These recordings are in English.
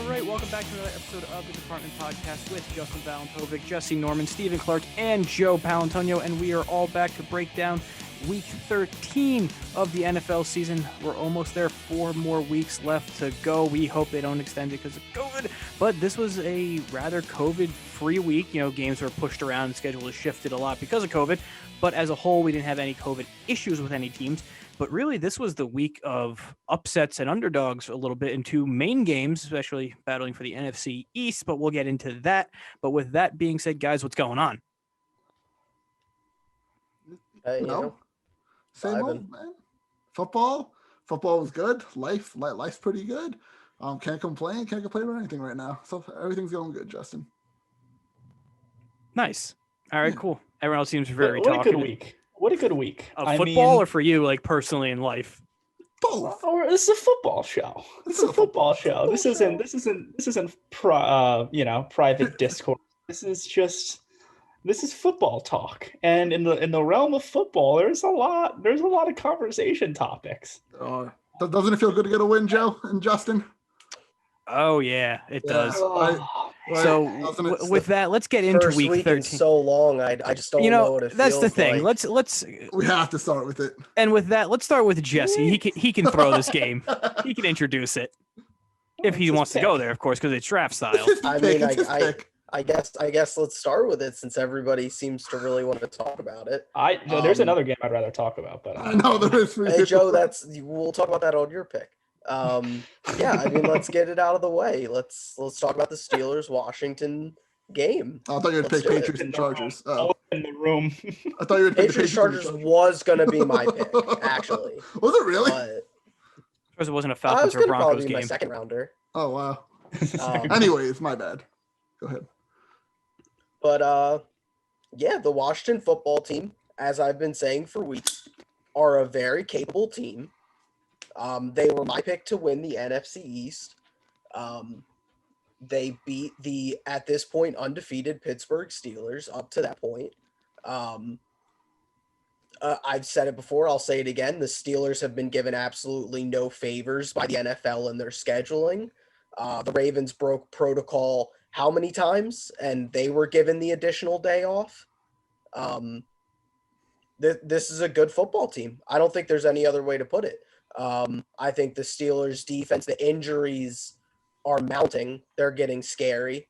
All right, welcome back to another episode of the Department Podcast with Justin Valentovic, Jesse Norman, Stephen Clark, and Joe Palantonio, and we are all back to break down Week 13 of the NFL season. We're almost there, 4 more weeks left to go. We hope they don't extend it because of COVID, but this was a rather COVID-free week. You know, games were pushed around, the schedule was shifted a lot because of COVID, but as a whole, we didn't have any COVID issues with any teams. But really, this was the week of upsets and underdogs a little bit in 2 main games, especially battling for the NFC East, but we'll get into that. But with that being said, guys, what's going on? Same old, man. Football was good. Life's pretty good. Can't complain about anything right now. So everything's going good, Justin. Nice. All right, cool. Everyone else seems very What talkative. a good week. What a good week. Football or for you, like personally in life? Both. Or this is a football show. This is a football show. This isn't private discourse. This is football talk. And in the realm of football, there's a lot of conversation topics. Doesn't it feel good to get a win, Joe and Justin? Oh yeah, it does. Right. So with that, let's get into First week week 13. in so long, I just don't know what it that's feels the thing. like. Let's We have to start with it. and with that, let's start with Jesse. He can throw this game. He can introduce it if he wants to go there, of course, because it's draft style. I mean, I guess let's start with it since everybody seems to really want to talk about it. There's another game I'd rather talk about, but I know there is. Hey Joe, we'll talk about that on your pick. Yeah, I mean, let's get it out of the way. Let's talk about the Steelers Washington game. I thought you would pick Patriots and Chargers. in the room. I thought you would pick Patriots Chargers was gonna be my pick, actually. Was it really? But Because it wasn't a I Falcons was or gonna Broncos probably be my game. second rounder. Oh wow. Um, Anyways, my bad. Go ahead. But yeah, the Washington football team, as I've been saying for weeks, are a very capable team. They were my pick to win the NFC East. They beat the, at this point, undefeated Pittsburgh Steelers up to that point. I've said it before, I'll say it again. The Steelers have been given absolutely no favors by the NFL in their scheduling. The Ravens broke protocol how many times? And they were given the additional day off. This is a good football team. I don't think there's any other way to put it. I think the Steelers defense, the injuries are mounting. They're getting scary.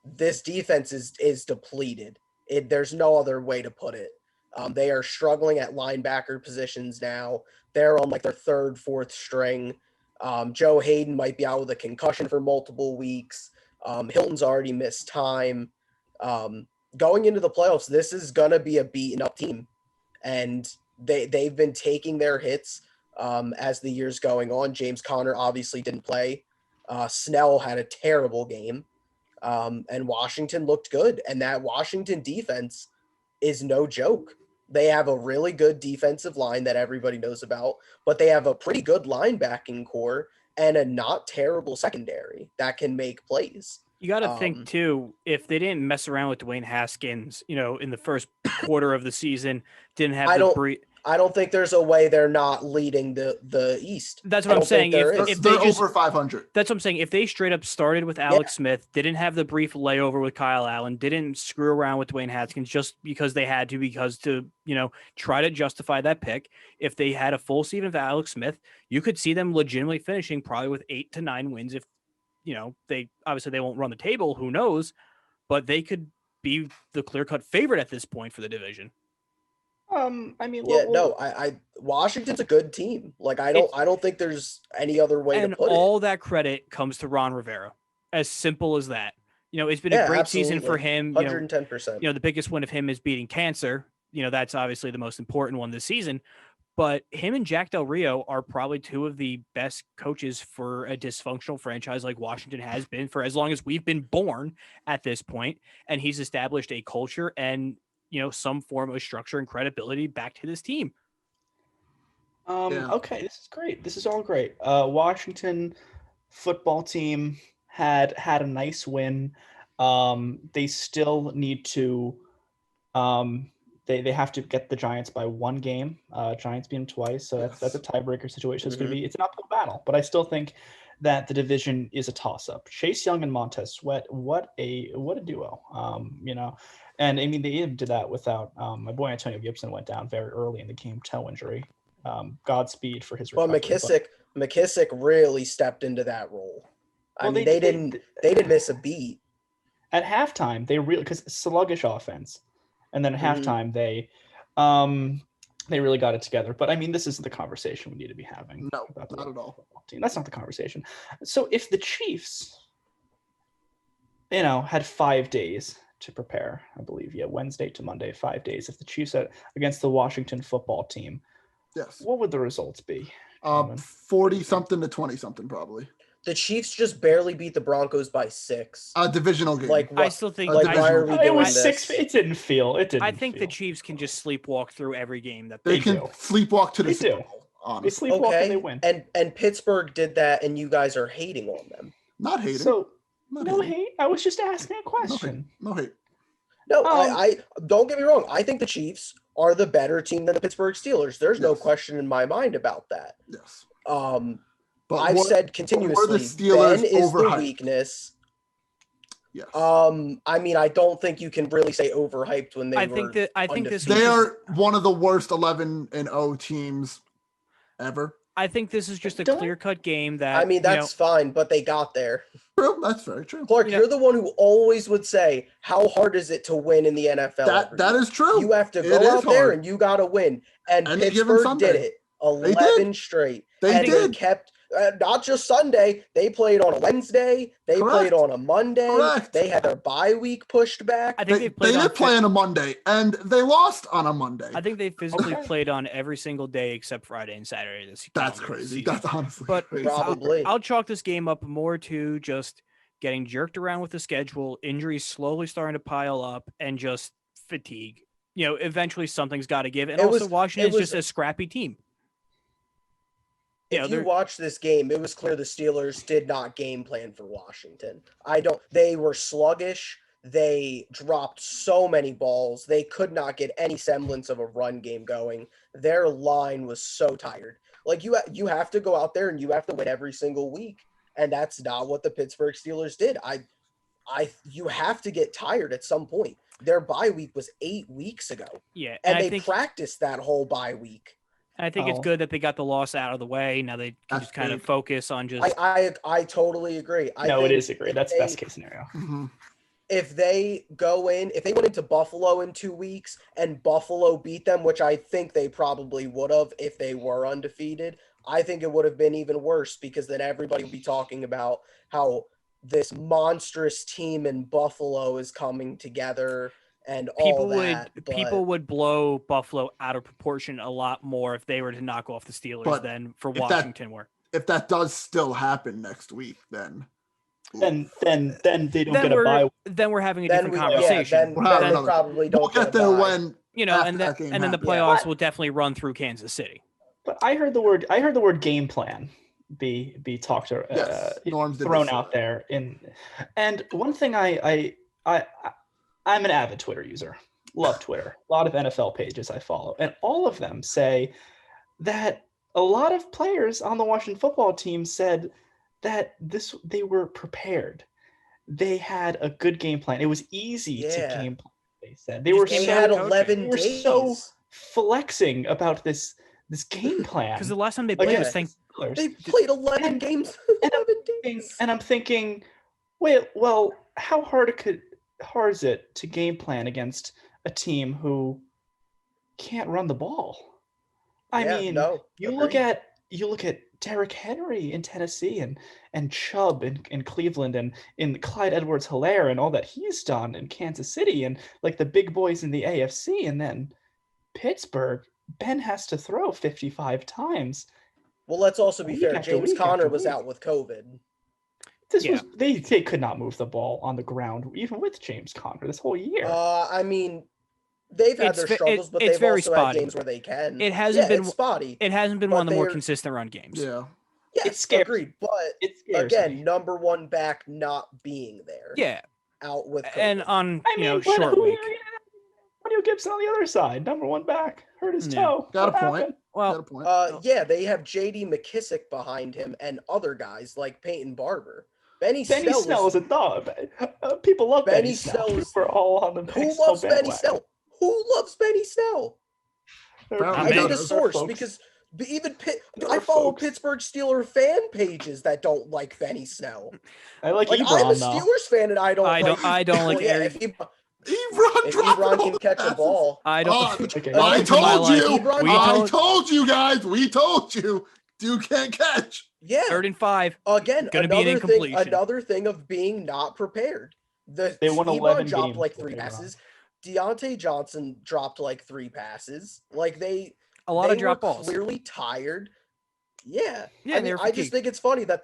This defense is depleted. There's no other way to put it. They are struggling at linebacker positions now. They're on like their third, fourth string. Joe Hayden might be out with a concussion for multiple weeks. Hilton's already missed time. Going into the playoffs, this is going to be a beaten up team. And they've been taking their hits as the year's going on. James Conner obviously didn't play. Snell had a terrible game. And Washington looked good. And that Washington defense is no joke. They have a really good defensive line that everybody knows about, but they have a pretty good linebacking core and a not terrible secondary that can make plays. You got to think too, if they didn't mess around with Dwayne Haskins, in the first quarter of the season, didn't have I don't think there's a way they're not leading the East. That's what I'm saying. If they're over 500. That's what I'm saying. If they straight up started with Alex Smith, didn't have the brief layover with Kyle Allen, didn't screw around with Dwayne Haskins just because they had to, try to justify that pick. If they had a full season of Alex Smith, you could see them legitimately finishing probably with 8 to 9 wins. If, they won't run the table, who knows, but they could be the clear-cut favorite at this point for the division. Washington's a good team. Like I don't think there's any other way to put it. And all that credit comes to Ron Rivera. As simple as that. It's been a great season for him. 110%. The biggest win of him is beating cancer. That's obviously the most important one this season. But him and Jack Del Rio are probably 2 of the best coaches for a dysfunctional franchise like Washington has been for as long as we've been born at this point. And he's established a culture and some form of structure and credibility back to this team. Okay, this is great. This is all great. Washington football team had a nice win. They still need to they have to get the Giants by 1 game. Giants beat them twice, so that's a tiebreaker situation. It's an uphill battle, but I still think that the division is a toss-up. Chase Young and Montez Sweat, what a duo. And I mean they even did that without my boy Antonio Gibson went down very early in the game, toe injury. Godspeed for his Well, recovery. McKissick really stepped into that role. Well, they didn't miss a beat. At halftime, they really, because sluggish offense, and then at halftime they really got it together. But I mean, this isn't the conversation we need to be having. No, about not at all. Team. That's not the conversation. So if the Chiefs, had 5 days to prepare, I believe, Wednesday to Monday, 5 days. If the Chiefs had against the Washington football team, yes, what would the results be? 40-something to 20-something probably. The Chiefs just barely beat the Broncos by 6. A divisional game. Like what? I still think Like, why are we It doing was this? 6. It didn't feel. I think the Chiefs can just sleepwalk through every game that they they can do. sleepwalk to the They Super do. Bowl, They honestly. sleepwalk and they Okay, win. and Pittsburgh did that, and you guys are hating on them. Not hating. So Not no hating. hate. I was just asking a question. No hate. No, Um, I don't get me wrong. I think the Chiefs are the better team than the Pittsburgh Steelers. There's no Yes. question in my mind about that. Yes. But I've said continuously, Steelers Ben is the overhyped? weakness. Yes. I mean, I don't think you can really say overhyped when they I were think this undefeated. They are one of the worst 11-0 teams ever. I think this is just a Don't- clear-cut game that I mean, that's fine, but they got there. True. That's very true. Clark, Yeah. you're the one who always would say, how hard is it to win in the NFL? every That year? is true. You have to It go is out there hard. and you got to win. And Any given Pittsburgh Sunday. did it. They 11 straight. They and did. They kept, not just Sunday, they played on a Wednesday. They Correct. played on a Monday. Correct. They had their bye week pushed back. I think They, they played they on did play on a Monday, and they lost on a Monday. I think they physically Okay. played on every single day except Friday and Saturday this That's calendar crazy. season. That's honestly But crazy. Probably. I'll chalk this game up more to just getting jerked around with the schedule, injuries slowly starting to pile up, and just fatigue. Eventually something's got to give. And It also was- Washington's it just a scrappy team. If you they're- watch this game, it was clear the Steelers did not game plan for Washington. They were sluggish. They dropped so many balls. They could not get any semblance of a run game going. Their line was so tired. Like you have to go out there and you have to win every single week. And that's not what the Pittsburgh Steelers did. You have to get tired at some point. Their bye week was 8 weeks ago. Yeah, And I they think practiced that whole bye week. it's Oh. good that they got the loss out of the way. Now they can That's just kind of big. focus on just I totally agree. No, it think is a great. if That's they- best case scenario. Mhm. if they went into Buffalo in 2 weeks and Buffalo beat them, which I think they probably would have if they were undefeated, I think it would have been even worse because then everybody would be talking about how this monstrous team in Buffalo is coming together and all that. people would blow Buffalo out of proportion a lot more if they were to knock off the Steelers But than for if that- Washington were. If that does still happen next week, then Then they don't Then get a bye. then we're having a then different we conversation. then We'll have they another- probably don't we'll get a there bye. when and after that game then the happens. playoffs Yeah. will definitely run through Kansas City. But I heard the word game plan be talked yes, Norms did thrown this. out there and one thing I'm an avid Twitter user. Love Twitter. A lot of NFL pages I follow, and all of them say that a lot of players on the Washington football team said that they were prepared. They had a good game plan. It was easy to Yeah. game plan. They said they were Just They came so had out coaching. 11 They were days. so flexing about this game plan. Because the last time they played against was the thank Steelers. They played 11 And- games. and I'm 11 days. And I'm thinking, wait, well, how hard is it to game plan against a team who can't run the ball? I Yeah, mean, no, you agreed. look at Derrick Henry in Tennessee and Chubb in Cleveland and in Clyde Edwards-Helaire and all that he's done in Kansas City and like the big boys in the AFC, and then Pittsburgh, Ben has to throw 55 times. Well, let's also be Week fair. after James week Conner after was week. out with COVID. This Yeah. was they could not move the ball on the ground even with James Conner this whole year. I mean, they've had It's their ve- struggles, but it's they've very also spotty. had games where they can. It hasn't Yeah, been it's spotty. it hasn't been But one of the more they're- consistent run games. Yeah. Yes, It scares agreed. But it scares again, me. number one back not being there. Yeah. Out with COVID. And on I mean, but short who- week. Antonio Gibson on the other side, number one back, hurt his Yeah. toe. Got a What point. happened? Well, Got a point. Yeah, they have J.D. McKissick behind him and other guys like Peyton Barber. Benny Snell is a dog. People love Benny Snell. Snell is- People are all on the Who Benny Snell loves Benny bandwagon. Snell? Who loves Benny Snell? Apparently I he need a does. source folks. because even There I are follow folks. Pittsburgh Steeler fan pages that don't like Benny Snell. I like Like I'm a Ebron though. Steelers fan and I don't like yeah, Eric- Ebron if dropping Ebron all can the catch a passes. ball, I don't. Okay. I Welcome to my told life. you. Ebron- I told you guys. We told you. Dude can't catch. yeah. 3rd and 5. Again, Gonna be an incompletion. another thing of being not prepared. They won Ebron 11 dropped games like with 3 Ebron. passes. Deontay Johnson dropped like 3 passes. Like A lot of drop were balls. clearly tired. Yeah. Yeah, I they mean, were I just fatigued. think it's funny that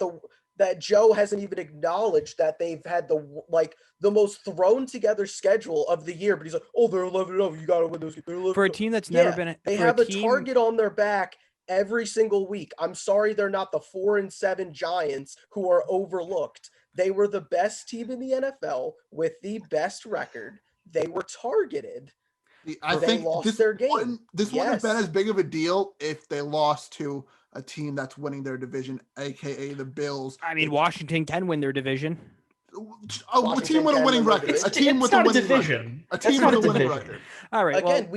that Joe hasn't even acknowledged that they've had the most thrown together schedule of the year, but he's like, "Oh, they're 11-0. You got to win those games." They're 11-0." For a team that's Yeah, never been. They for have a team, target on their back every single week. I'm sorry they're not the 4-7 Giants who are overlooked. They were the best team in the NFL with the best record. They were targeted. I They think lost this their game. wouldn't have been Yes. as big of a deal if they lost to a team that's winning their division, aka the Bills. I mean, Washington can win their division. A Washington team with a can winning win their record. division. A team It's with a not a winning division. record. A That's team not with a a winning division. record. All right.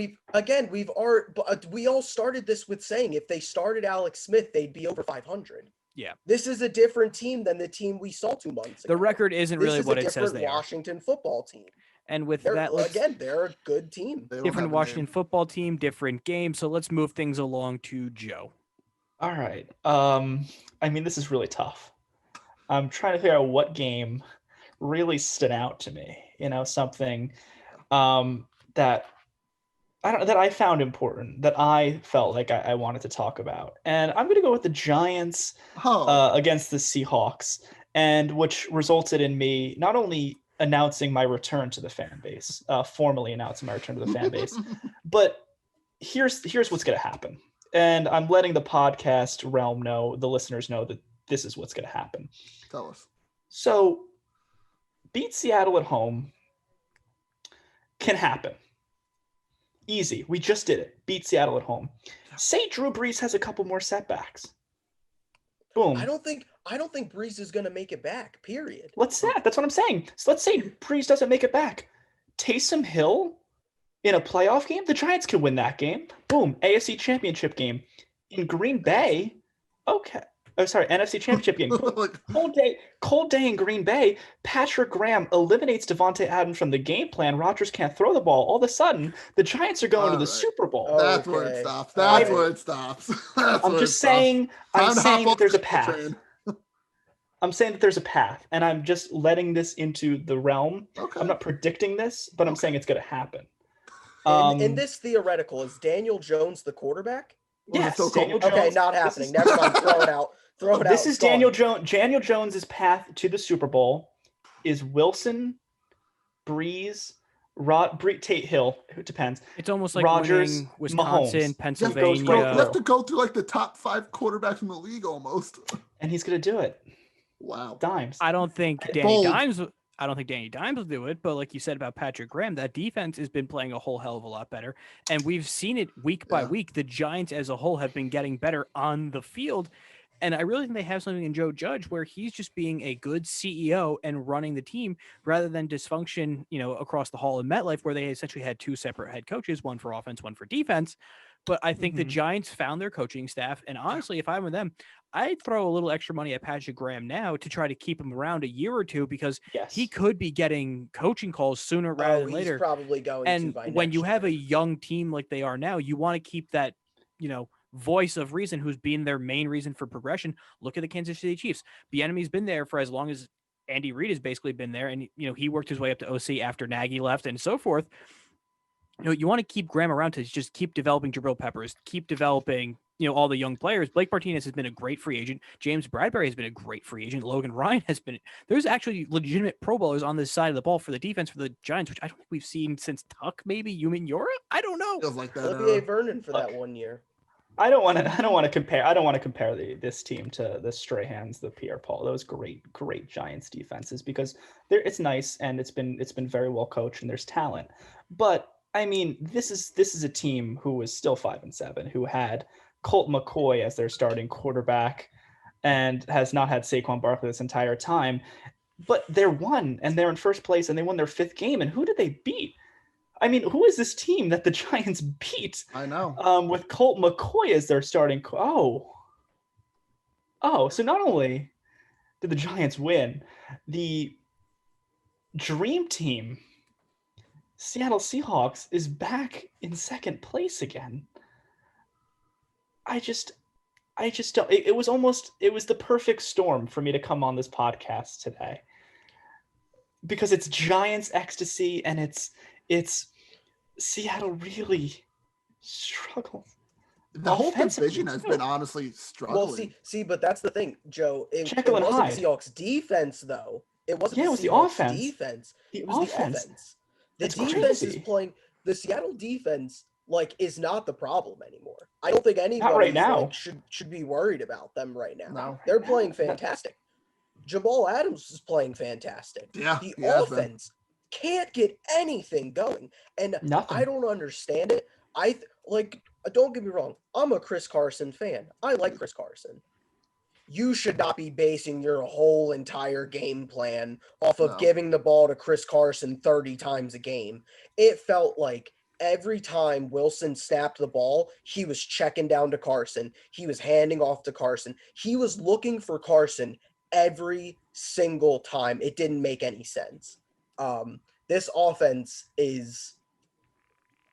We all started this with saying if they started Alex Smith, they'd be over 500. Yeah. This is a different team than the team we saw 2 months ago. The record isn't This really is what a it says different they are. Washington football team. And with They're, that, let's they're a good team. They don't different have a Washington name. football team, different game. So let's move things along to Joe. All right. I mean, this is really tough. I'm trying to figure out what game really stood out to me. You know, something that I found important, that I felt like I wanted to talk about. And I'm going to go with the Giants against the Seahawks, and which resulted in me not only announcing my return to the fan base, formally announcing my return to the fan base, but here's what's going to happen. And I'm letting the podcast realm know, the listeners know, that this is what's going to happen. Tell us. So, beat Seattle at home can happen. Easy. We just did it. Beat Seattle at home. Say Drew Brees has a couple more setbacks. Boom. I don't think Breeze is going to make it back. Period. That's what I'm saying. So let's say Brees doesn't make it back. Taysom Hill in a playoff game, the Giants could win that game. Boom. AFC Championship game in Green Bay. Okay. Oh, sorry, NFC Championship game. Cold day in Green Bay. Patrick Graham eliminates Devontae Adams from the game plan. Rodgers can't throw the ball. All of a sudden, the Giants are going to the All right. Super Bowl. Oh, That's where it Okay. stops. All That's right. where it stops. I'm just saying. I'm saying that there's a path. Train. I'm saying that there's a path, and I'm just letting this into the realm. Okay. I'm not predicting this, but I'm saying it's going to happen. In this theoretical, is Daniel Jones the quarterback? Well, Yes, so Daniel cold. Jones. Okay, not this happening. is- Never mind. Throw it out. Throw it out. This is It's gone. Daniel Jones. Daniel Jones's path to the Super Bowl is Wilson, Breeze, Tate Hill. It depends. It's almost like Rodgers, winning Wisconsin, Mahomes. You Pennsylvania. have to go through like the top 5 quarterbacks in the league almost. And he's going to do it. Wow. Dimes. I don't think Danny Bold. Dimes. I don't think Danny Dimes will do it, but like you said about Patrick Graham, that defense has been playing a whole hell of a lot better, and we've seen it week by Yeah. week. The Giants as a whole have been getting better on the field, and I really think they have something in Joe Judge where he's just being a good CEO and running the team rather than dysfunction, across the hall in MetLife where they essentially had 2 separate head coaches, one for offense, one for defense. But I think the Mhm. Giants found their coaching staff, and honestly, if I'm with them, I'd throw a little extra money at Patrick Graham now to try to keep him around a year or two because Yes. he could be getting coaching calls sooner rather than He's later. probably going to And by when next you have a year. young team like they are now, you want to keep that, voice of reason who's been their main reason for progression. Look at the Kansas City Chiefs. Bieniemy's been there for as long as Andy Reid has basically been there, and he worked his way up to OC after Nagy left and so forth. You want to keep Graham around to just keep developing Jabril Peppers, keep developing, all the young players. Blake Martinez has been a great free agent. James Bradbury has been a great free agent. Logan Ryan has been. There's actually legitimate Pro Bowlers on this side of the ball for the defense for the Giants, which I don't think we've seen since Tuck, maybe Yumin Yora. I don't know. Feels like that. Olivier Vernon for that Look. 1 year. I don't want to compare this team to the Strahans, the Pierre Paul, those great Giants defenses, because it's nice and it's been very well coached and there's talent. But I mean, this is a team who was still 5-7, who had Colt McCoy as their starting quarterback and has not had Saquon Barkley this entire time. But they're they're in first place, and they won their 5th game. And who did they beat? I mean, who is this team that the Giants beat? I know. With Colt McCoy as their starting. So not only did the Giants win, the dream team, Seattle Seahawks, is back in 2nd place again. I just don't. It was the perfect storm for me to come on this podcast today, because it's Giants ecstasy and it's Seattle really struggles. The whole Offensively, division has too. been honestly struggling. Well, see, but that's the thing, Joe. It Jekyll and wasn't Hyde. the Seahawks defense, though. It wasn't Yeah, it the was the Seahawks offense. defense. The It was the offense. offense. The That's defense is crazy. playing. The Seattle defense, is not the problem anymore. I don't think anybody right now. should be worried about them right now. No. They're playing fantastic. Jamal Adams is playing fantastic. Yeah, The he has been. offense can't get anything going, and Nothing. I don't understand it. Don't get me wrong. I'm a Chris Carson fan. I like Chris Carson. You should not be basing your whole entire game plan off of No. giving the ball to Chris Carson 30 times a game. It felt like every time Wilson snapped the ball, he was checking down to Carson. He was handing off to Carson. He was looking for Carson every single time. It didn't make any sense. This offense is,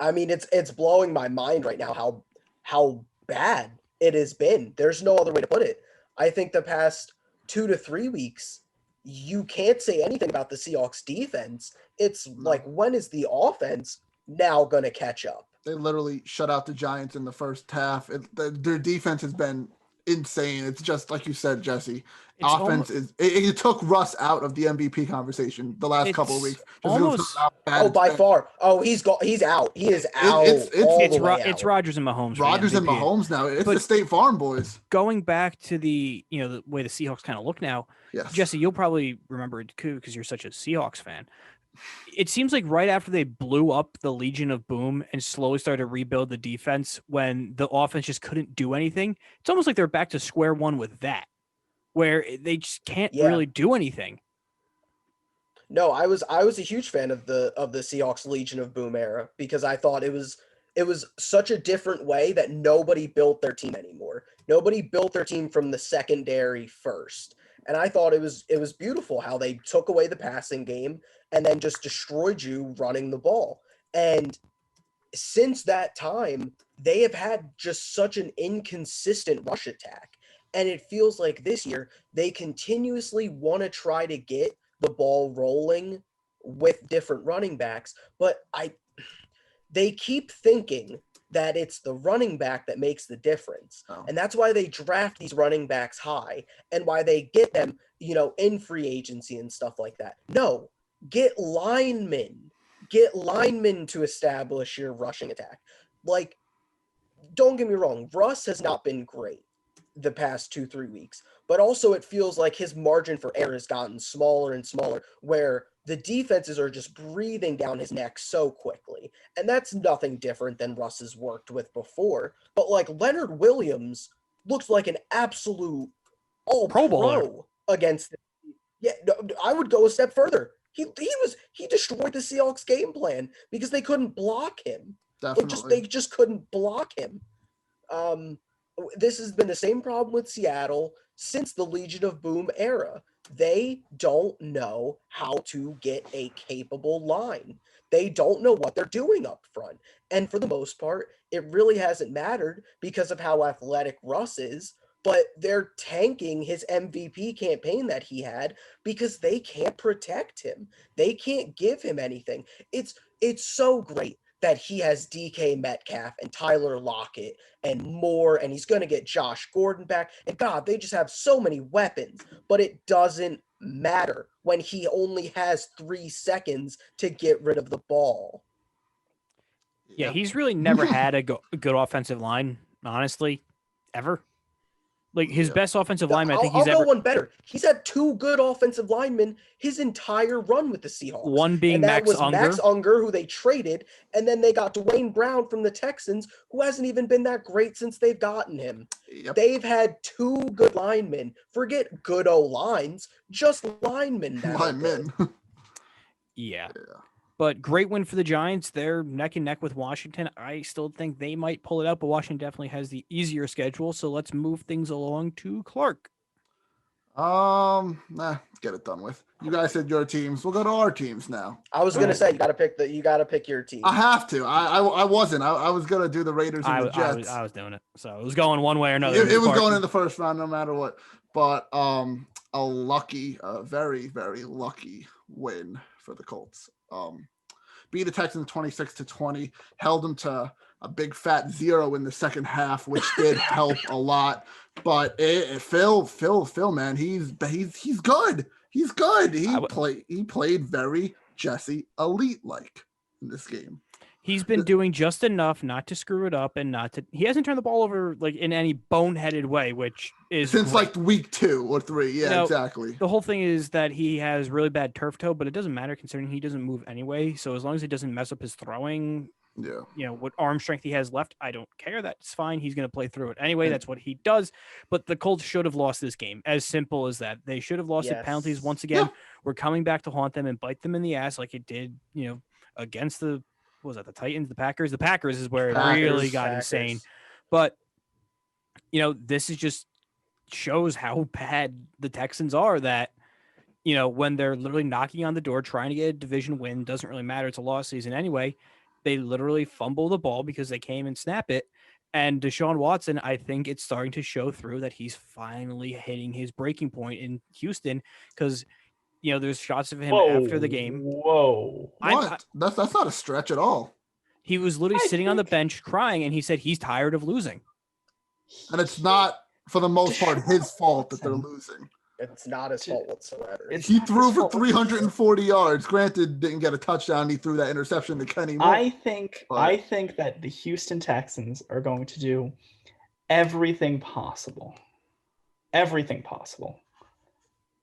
it's blowing my mind right now how bad it has been. There's no other way to put it. I think the past 2 to 3 weeks, you can't say anything about the Seahawks defense. It's like, when is the offense now going to catch up? They literally shut out the Giants in the first half. Their defense has been insane. It's just like you said, Jesse. It's Offense it took Russ out of the MVP conversation the last couple of It's weeks. Just almost- how bad it's By been. far. Oh, he's out. He is out. It's Rodgers and Mahomes. for the Rodgers and MVP. Mahomes now. It's But- the State Farm boys. Going back to the way the Seahawks kind of look now, Yes. Jesse, you'll probably remember it too because you're such a Seahawks fan. It seems like right after they blew up the Legion of Boom and slowly started to rebuild the defense, when the offense just couldn't do anything, it's almost like they're back to square one with that, where they just can't Yeah. really do anything. No, I was a huge fan of the Seahawks Legion of Boom era, because I thought it was such a different way that nobody built their team anymore. Nobody built their team from the secondary first. And I thought it was beautiful how they took away the passing game and then just destroyed you running the ball. And since that time, they have had just such an inconsistent rush attack. And it feels like this year they continuously want to try to get the ball rolling with different running backs, but they keep thinking that it's the running back that makes the difference. Oh. And that's why they draft these running backs high and why they get them, in free agency and stuff like that. No, get linemen to establish your rushing attack. Like, don't get me wrong, Russ has not been great the past 2-3 weeks, but also it feels like his margin for error has gotten smaller and smaller, where the defenses are just breathing down his neck so quickly. And that's nothing different than Russ has worked with before. But like, Leonard Williams looks like an absolute all Pro bowler. pro against the, I would go a step further. He destroyed the Seahawks game plan because they couldn't block him. Definitely. They just couldn't block him. This has been the same problem with Seattle since the Legion of Boom era. They don't know how to get a capable line. They don't know what they're doing up front. And for the most part, it really hasn't mattered because of how athletic Russ is, but they're tanking his MVP campaign that he had because they can't protect him. They can't give him anything. It's so great that he has DK Metcalf and Tyler Lockett and more, and he's going to get Josh Gordon back. And God, they just have so many weapons, but it doesn't matter when he only has 3 seconds to get rid of the ball. Yeah, he's really never had a good offensive line, honestly, ever. Like his Yeah. best offensive lineman, I think I'll he's go ever one better. He's had 2 good offensive linemen his entire run with the Seahawks. one being and that Max was Unger. Max Unger, who they traded, and then they got Dwayne Brown from the Texans, who hasn't even been that great since they've gotten him. Yep. They've had 2 good linemen. Forget good O-lines, just linemen that are good. Linemen. Yeah. Yeah. But great win for the Giants. They're neck and neck with Washington. I still think they might pull it out, but Washington definitely has the easier schedule. So let's move things along to Clark. Let's get it done with. You guys said your teams. We'll go to our teams now. I was gonna say you gotta pick your team. I have to. I wasn't. I was gonna do the Raiders and the Jets. I was doing it. So it was going one way or another. It was going in the first round no matter what. But a very, very lucky win for the Colts. Beat the Texans 26-20, held them to a big fat 0 in the second half, which did help a lot. But Phil, man, he's good. He's good. He played very Jesse Elite like in this game. He's been doing just enough not to screw it up and not to. He hasn't turned the ball over like in any boneheaded way, which is Since great. like week 2 or 3. Yeah, No, exactly. The whole thing is that he has really bad turf toe, but it doesn't matter considering he doesn't move anyway. So as long as it doesn't mess up his throwing, Yeah. what arm strength he has left, I don't care. That's fine. He's going to play through it anyway. That's what he does. But the Colts should have lost this game. As simple as that. They should have lost it. Penalties Yes. once again. Yeah. We're coming back to haunt them and bite them in the ass like it did, against the the Titans, the Packers. The Packers is where it really got insane. But this is just shows how bad the Texans are. That when they're literally knocking on the door trying to get a division win, doesn't really matter. It's a lost season anyway. They literally fumble the ball because they came and snap it. And Deshaun Watson, I think it's starting to show through that he's finally hitting his breaking point in Houston because, there's shots of him after the game. Whoa. What? That's not a stretch at all. He was literally sitting on the bench crying, and he said he's tired of losing. And it's not, for the most part, his fault that they're losing. It's not his fault whatsoever. He threw for 340 yards. Granted, didn't get a touchdown. He threw that interception to Kenny Moore. I think that the Houston Texans are going to do everything possible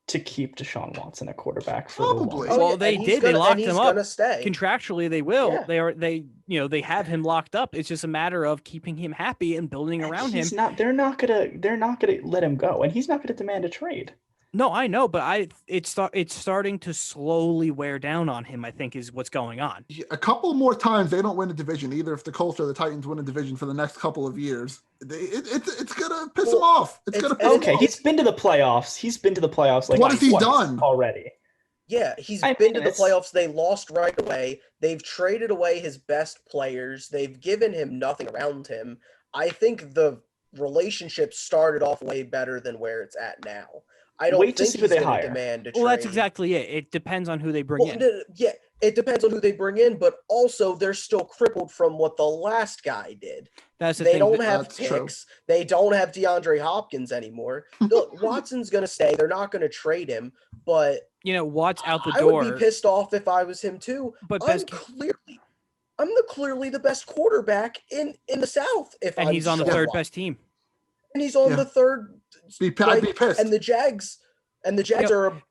to keep Deshaun Watson a quarterback for Probably. the long. Well, they did. They locked him up. Stay. Contractually, they will. Yeah. They have him locked up. It's just a matter of keeping him happy and building around him. They're not gonna let him go, and he's not gonna demand a trade. No, I know, but it's starting to slowly wear down on him, I think, is what's going on. A couple more times they don't win a division, either if the Colts or the Titans win a division for the next couple of years. It's gonna piss him off. It's gonna piss him Okay, off. he's been to the playoffs. He's been to the playoffs. Like, What has he twice done already? Yeah, he's I been mean, to the it's- playoffs. They lost right away. They've traded away his best players. They've given him nothing around him. I think the relationship started off way better than where it's at now. I don't Wait to think see who he's they going hire. to demand a Well, that's trade. exactly it. It depends on who they bring Well, in. yeah, it depends on who they bring in, but also they're still crippled from what the last guy did. That's the They thing. don't have That's true. picks. They don't have DeAndre Hopkins anymore. Look, Watson's going to stay. They're not going to trade him, but Watt's out the I door. would be pissed off if I was him too. But I'm clearly the best quarterback in the South. and he's on the Deshaun third Watson. best team. And he's on Yeah. the third. I'd be pissed. And the Jags are a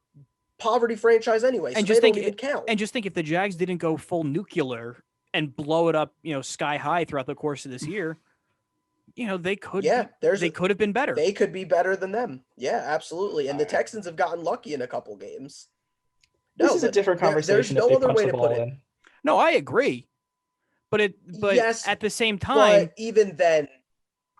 poverty franchise anyway. So And they just don't think even count. And just think if the Jags didn't go full nuclear and blow it up, sky high throughout the course of this year, they could. Yeah, they could have been better. They could be better than them. Yeah, absolutely. And the Texans have gotten lucky in a couple games. This is a different conversation. There's if no they other punch way the to ball put it. in. No, I agree. But Yes, at the same time, But even then,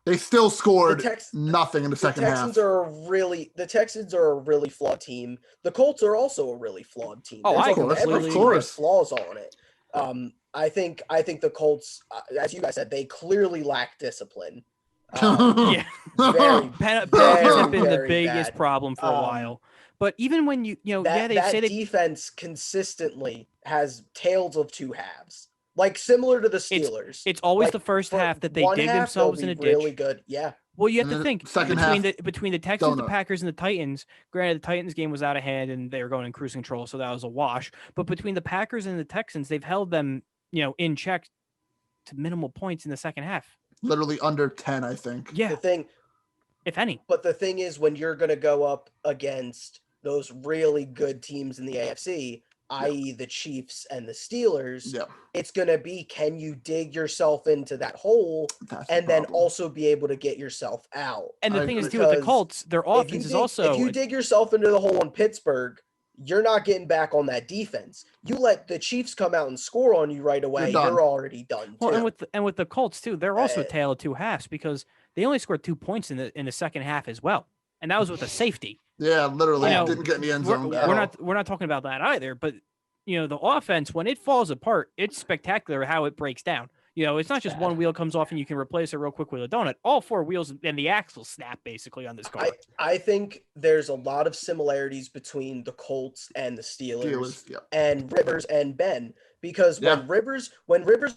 They still scored Tex- nothing in the second Texans half. the Texans are a really flawed team. The Colts are also a really flawed team. Oh, There's I like completely every agree. great flaws on it. I think the Colts, as you guys said, they clearly lack discipline. yeah, Very penalties have been the very biggest bad. problem for a while. But even when they that say they defense consistently has tails of two halves, like similar to the Steelers. it's always Like, the first for half that they one dig half, themselves they'll in a be ditch. really good. Yeah. Well, you have And to then think second between the half, Texans, the donut. Packers, and the Titans. Granted, the Titans game was out of hand and they were going in cruise control, so that was a wash. But between the Packers and the Texans, they've held them, in check to minimal points in the second half. Literally under 10, I think. Yeah, The thing, if any. But the thing is, when you're going to go up against those really good teams in the AFC, i.e., the Chiefs and the Steelers, Yeah, it's going to be, can you dig yourself into that hole that's the and then problem. also be able to get yourself out? And the I thing is, agree. too, with the Because Colts, their offense is also if you dig yourself into the hole in Pittsburgh, you're not getting back on that defense. You let the Chiefs come out and score on you right away, done. you're already done. well, Too. and with the Colts too, they're also a Uh, tale of two halves because they only scored 2 points in the second half as well, and that was with a safety. Yeah, literally You know, didn't get in the end We're, zone. we're not talking about that either, but the offense, when it falls apart, it's spectacular how it breaks down. It's not just one wheel comes off and you can replace it real quick with a donut. All 4 wheels and the axle snap basically on this car. I think there's a lot of similarities between the Colts and the Steelers, Yeah. and Rivers and Ben, because Yeah. when Rivers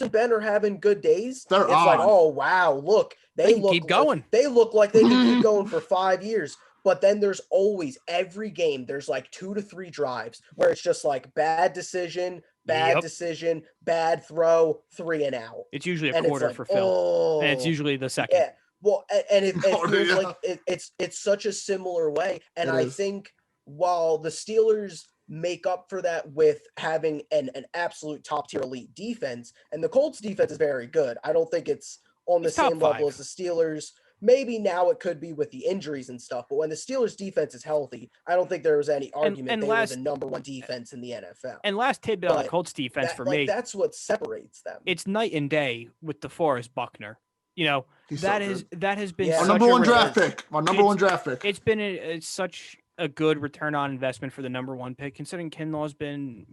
and Ben are having good days, They're it's like, on. oh wow, look, They can look keep going. They look like they can keep going for 5 years. But then there's always, every game, there's like 2 to 3 drives where it's just like bad decision, bad Yep. decision, bad throw, 3 and out. It's usually a And it's quarter like, for Phil, and it's oh, usually the second. yeah. Well, and it Quarter, feels yeah. like it's such a similar way. And It I is. think while the Steelers make up for that with having an absolute top tier elite defense, and the Colts defense is very good. I don't think it's on the It's top same level 5. as the Steelers. Maybe now it could be with the injuries and stuff, but when the Steelers defense is healthy, I don't think there was any argument they were the number 1 defense in the NFL. And last tidbit on the But Colts defense That- for like, me, that's what separates them. it's night and day with DeForest Buckner. He's so that has been Yeah. Our such number a one return- draft pick. Our number It's- one draft pick. It's been it's such a good return on investment for the number 1 pick, considering Kinlaw's been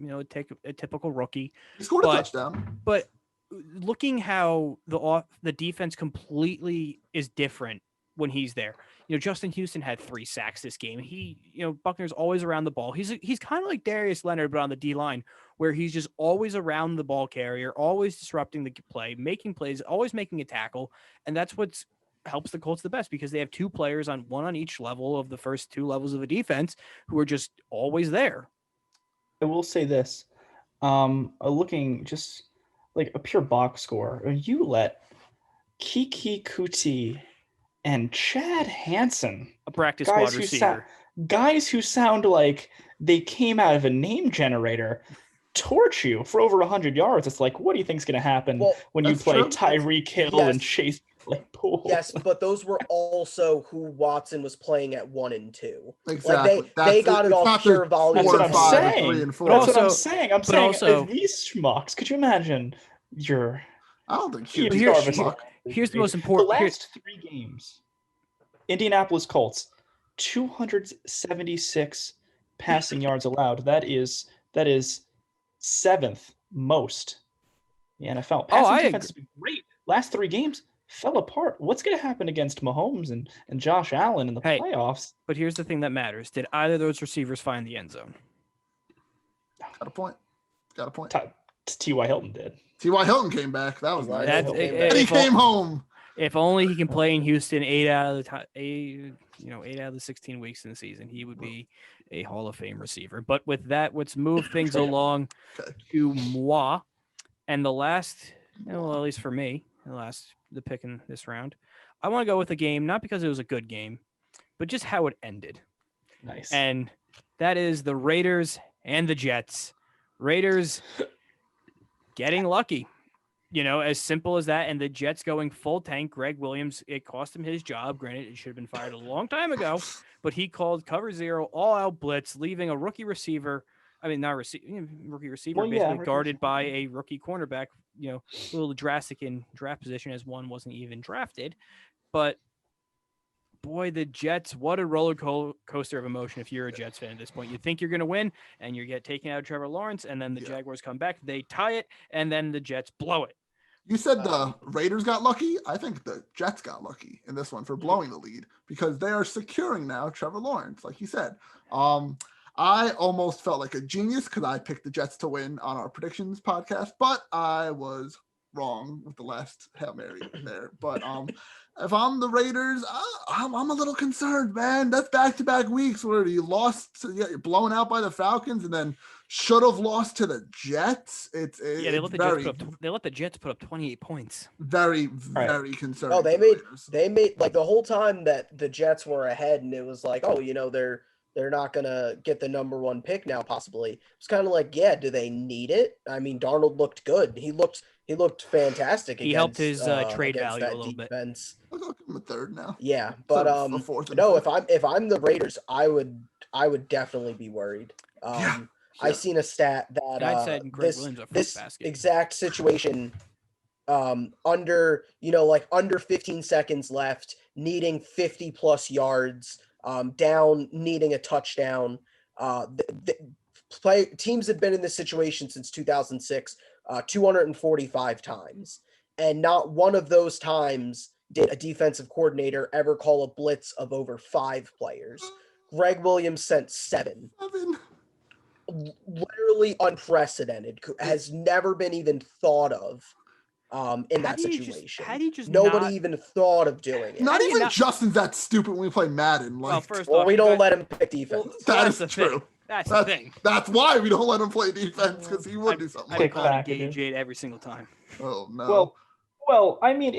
a typical rookie. He scored a but- touchdown. But looking how the defense completely is different when he's there. Justin Houston had 3 sacks this game. Buckner's always around the ball. He's kind of like Darius Leonard, but on the D line, where he's just always around the ball carrier, always disrupting the play, making plays, always making a tackle, and that's what helps the Colts the best because they have 2 players one on each level of the first 2 levels of a defense who are just always there. I will say this, looking just like a pure box score, you let Kiki Kuti and Chad Hansen, A practice guys squad who receiver. guys who sound like they came out of a name generator, torch you for over 100 yards. It's like, what do you think's going to happen Well, when you that's play true. Tyreek Hill Yes. and Chase Claypool? Yes, but those were also who Watson was playing at 1 and 2. Exactly. they got it it's off not pure the volume. 4 That's and what I'm 5 and saying. 3 and 4. That's what I'm also- saying. I'm but saying also- if these schmucks, could you imagine your I don't think Here's- he's here's- a schmuck. Here's the most the important. last 3 games? Indianapolis Colts, 276 passing yards allowed. That is 7th most in the NFL. Passing I defense has been great. Last 3 games fell apart. What's going to happen against Mahomes and Josh Allen in the Hey. playoffs? But here's the thing that matters: did either of those receivers find the end zone? Got a point. T.Y. Hilton did. T.Y. Hilton came back. That was T.Y. nice. That's Hilton came it- back. And he if, o- came home. if only he can play in Houston 8 out of the time, 8 out of the 16 weeks in the season, he would be a Hall of Fame receiver. But with that, let's move things along Okay. to moi. And the last, well, at least for me, the pick in this round, I want to go with a game not because it was a good game, but just how it ended. Nice. And that is the Raiders and the Jets. Raiders getting lucky, as simple as that. And the Jets going full tank. Greg Williams, it cost him his job. Granted, it should have been fired a long time ago, but he called cover 0, all out blitz, leaving a rookie receiver. I mean, not rookie receiver, Well, yeah, basically rookie guarded receiver. by a rookie cornerback. A little drastic in draft position as one wasn't even drafted, but. Boy, the Jets, what a roller coaster of emotion if you're a Jets fan at this point. You think you're going to win, and you get taken out of Trevor Lawrence, and then the Yeah. Jaguars come back, they tie it, and then the Jets blow it. You said the Raiders got lucky. I think the Jets got lucky in this one Hmm. for blowing the lead because they are securing now Trevor Lawrence, like you said. I almost felt like a genius because I picked the Jets to win on our predictions podcast, but I was wrong with the last Hail Mary there. But if I'm the Raiders, I'm a little concerned, man. That's back-to-back weeks where you lost, you're blown out by the Falcons, and then should have lost to the Jets. It's They let the Jets put up 28 points. very, Right. very concerning. Oh, they made like the whole time that the Jets were ahead, and it was like, oh, they're not gonna get the number 1 pick now, possibly. It's kind of like, yeah, do they need it? I mean, Darnold looked good. He looked fantastic. He helped his trade against value a that little bit. defense. I'll give him a third now. Yeah, but a fourth and no, fifth. if I'm the Raiders, I would definitely be worried. Yeah. I seen a stat that And I'd say Greg Williams a fruit this basket. exact situation, under 15 seconds left, needing 50 plus yards, down, needing a touchdown. Teams have been in this situation since 2006, 245 times, and not one of those times did a defensive coordinator ever call a blitz of over 5 players. Greg Williams sent 7. Literally unprecedented. Has never been even thought of in that situation. How do you just Nobody even thought of doing it. Not even Justin's that stupid when we play Madden. Like, Well, we don't let him pick defense. that that's is the thing. true. That's the thing. That's why we don't let him play defense, because he would do something I like call that. it Gage 8 every single time. Oh no. Well, I mean,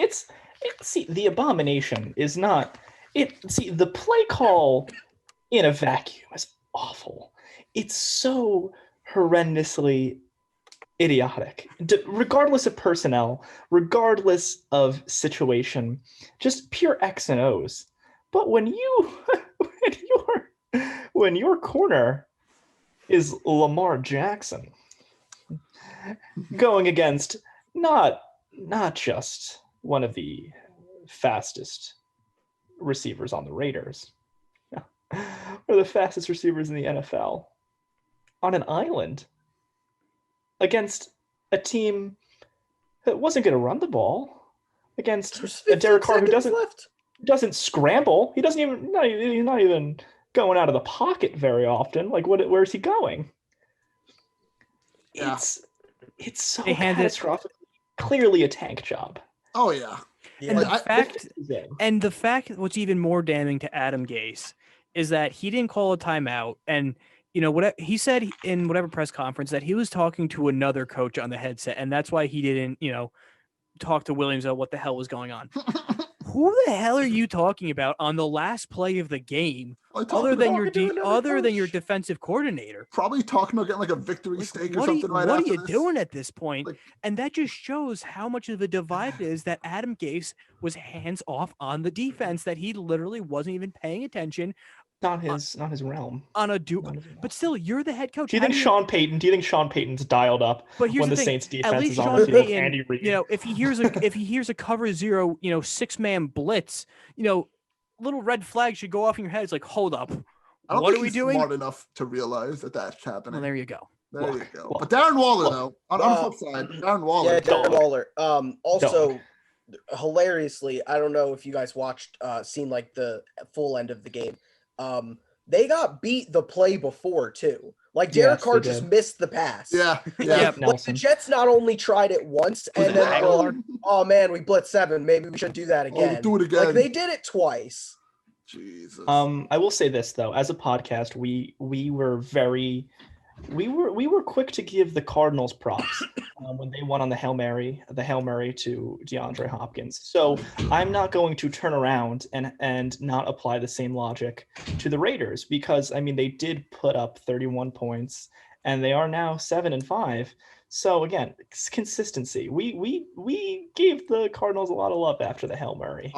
see, the abomination is not it. See, the play call in a vacuum is awful. It's so horrendously idiotic, regardless of personnel, regardless of situation, just pure X and O's. But when your corner is Lamar Jackson going against not just one of the fastest receivers on the Raiders, or the fastest receivers in the NFL, on an island against a team that wasn't going to run the ball, against a Derek Carr who doesn't scramble. He's not even going out of the pocket very often. Like, where's he going? Yeah. It's so They handed- catastrophic. Clearly a tank job. Oh yeah. And Yeah. the fact what's even more damning to Adam Gase is that he didn't call a timeout, and what he said in whatever press conference that he was talking to another coach on the headset, and that's why he didn't talk to Williams about what the hell was going on. Who the hell are you talking about on the last play of the game, other than your defensive coordinator? Probably talking about getting like a victory steak or something right What after are you this. doing at this point? Like- And that just shows how much of a divide it is that Adam Gase was hands off on the defense, that he literally wasn't even paying attention Not his realm. on a Not his realm. But still, you're the head coach. Do you think Sean Payton's dialed up But here's when the the thing, Saints at defense least is on Sean the field with Payton, Andy Reid? if he hears a cover 0, 6-man blitz, little red flag should go off in your head. It's like, hold up, I don't what think are we he's doing? smart enough to realize that that's happening. Well, there you go. There you go. But Darren Waller, though, on the flip side, Darren Waller. Yeah, Darren Dog. Waller. Also, hilariously, I don't know if you guys seen like the full end of the game. They got beat the play before too. Like Derek Yes, Carr they just did. missed the pass. Yeah. Yeah. Like Nelson. the Jets not only tried it once and then were like, oh man, we blitzed 7. Maybe we should do that again. do it again. Like they did it twice. Jesus. I will say this though, as a podcast, we were quick to give the Cardinals props when they won on the Hail Mary to DeAndre Hopkins. So I'm not going to turn around and not apply the same logic to the Raiders, because I mean they did put up 31 points and they are now 7-5. So again, it's consistency. We gave the Cardinals a lot of love after the Hail Mary.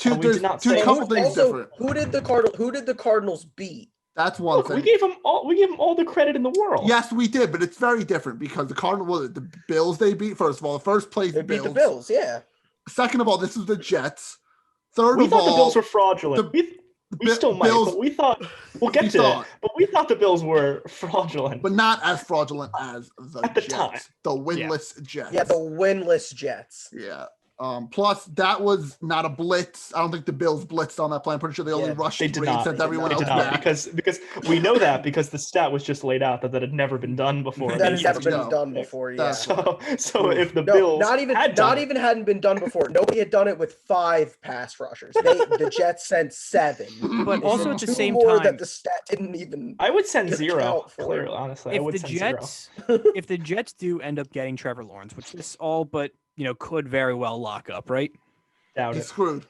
There's a couple things Also, different. who did the Cardinals beat? That's one Look, thing. we gave them all the credit in the world. Yes, we did, but it's very different because the Cardinals, the Bills they beat, first of all, the first place They beat the Bills, yeah. Second of all, this is the Jets. Third We of thought all, the Bills were fraudulent. We still might, Bills- but we thought we'll get we to thought. it. But we thought the Bills were fraudulent. but not as fraudulent as the At the Jets, time. the winless Jets. Yeah, the winless Jets. Yeah. Plus, that was not a blitz. I don't think the Bills blitzed on that play. I'm pretty sure they only Yeah, rushed They did three and not. sent They did everyone not. else They did not, back. because we know that because the stat was just laid out that had never been done before. That has Yes, never we been know. done before. Yeah. That's- So if the No, Bills not even had done it, hadn't been done before. Nobody had done it with 5 pass rushers. The Jets sent 7. But They also sent at the 2 same more time, that the stat didn't even. I would send Account 0. for it. Clearly, honestly, I if would the send 0. Jets, if the Jets do end up getting Trevor Lawrence, which this all but could very well lock up, right? Doubt He's it. screwed.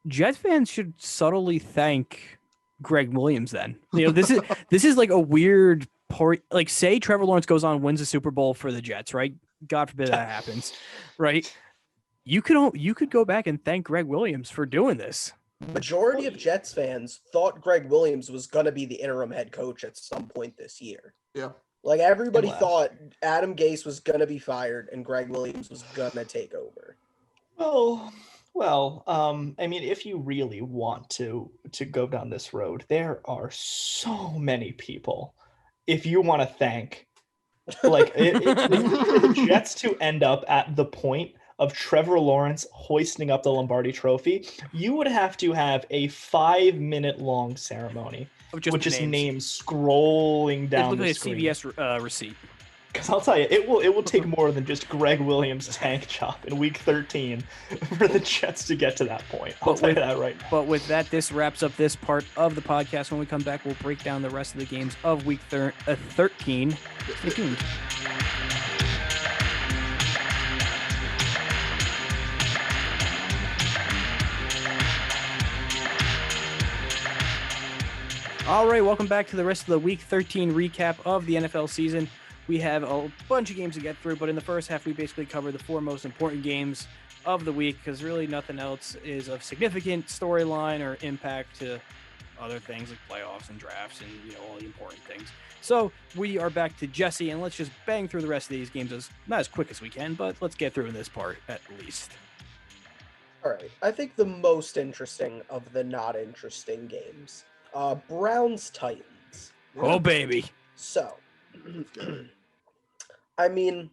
Jet fans should subtly thank Greg Williams. Then this is like a weird part. Like, say Trevor Lawrence goes on, wins a Super Bowl for the Jets, right? God forbid that happens, right? You could go back and thank Greg Williams for doing this. Majority of Jets fans thought Greg Williams was gonna be the interim head coach at some point this year. Yeah. Like, everybody Unless- thought Adam Gase was gonna be fired and Greg Williams was gonna take over. Well, I mean, if you really want to go down this road, there are so many people. If you want to thank, like, for the Jets to end up at the point of Trevor Lawrence hoisting up the Lombardi Trophy, you would have to have a 5-minute long ceremony Of with just names. names scrolling It down looked the like a screen. CVS receipt. Because I'll tell you, it will take more than just Greg Williams' tank chop in Week 13 for the Jets to get to that point. I'll But tell you with- that right now. But with that, this wraps up this part of the podcast. When we come back, we'll break down the rest of the games of Week 13. Stay tuned. All right, welcome back to the rest of the Week 13 recap of the NFL season. We have a bunch of games to get through, but in the first half, we basically covered the 4 most important games of the week because really nothing else is of significant storyline or impact to other things like playoffs and drafts and all the important things. So we are back to Jesse, and let's just bang through the rest of these games not as quick as we can, but let's get through in this part at least. All right. I think the most interesting of the not interesting games, Browns Titans. Oh baby. So, I mean,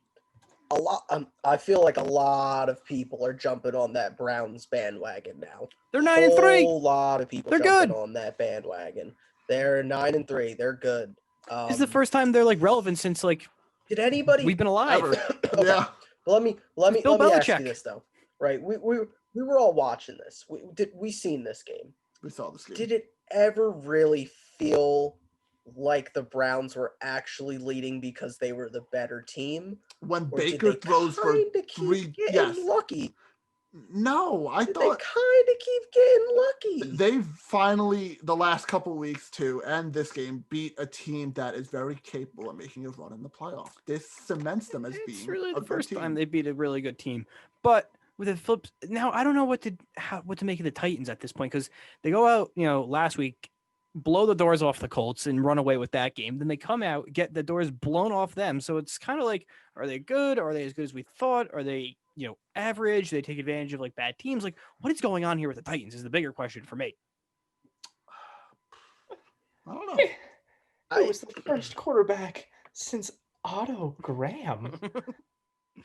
I feel like a lot of people are jumping on that Browns bandwagon now. They're 9-3. Whole lot of people They're jumping good. on that bandwagon. They're 9-3. They're good. This is the first time they're like relevant since like Did anybody? we've been alive. Ever. Okay. Yeah. Let me Bill ask Belichick. you this though. Right? We were all watching this. We seen this game. We saw this game. Did it ever really feel like the Browns were actually leading because they were the better team? When Or did Baker they throws for kinda keep 3, getting yes. lucky? No, I Did they thought kind of keep getting lucky? they've finally, the last couple weeks too, and this game, beat a team that is very capable of making a run in the playoffs. This cements them as It's being really a the good first team. time they beat a really good team. But with the flips, now I don't know what to make of the Titans at this point because they go out, last week, blow the doors off the Colts and run away with that game. Then they come out, get the doors blown off them. So it's kind of like, are they good? Are they as good as we thought? Are they, average? Do they take advantage of like bad teams? Like, what is going on here with the Titans is the bigger question for me. I don't know. It was the first quarterback since Otto Graham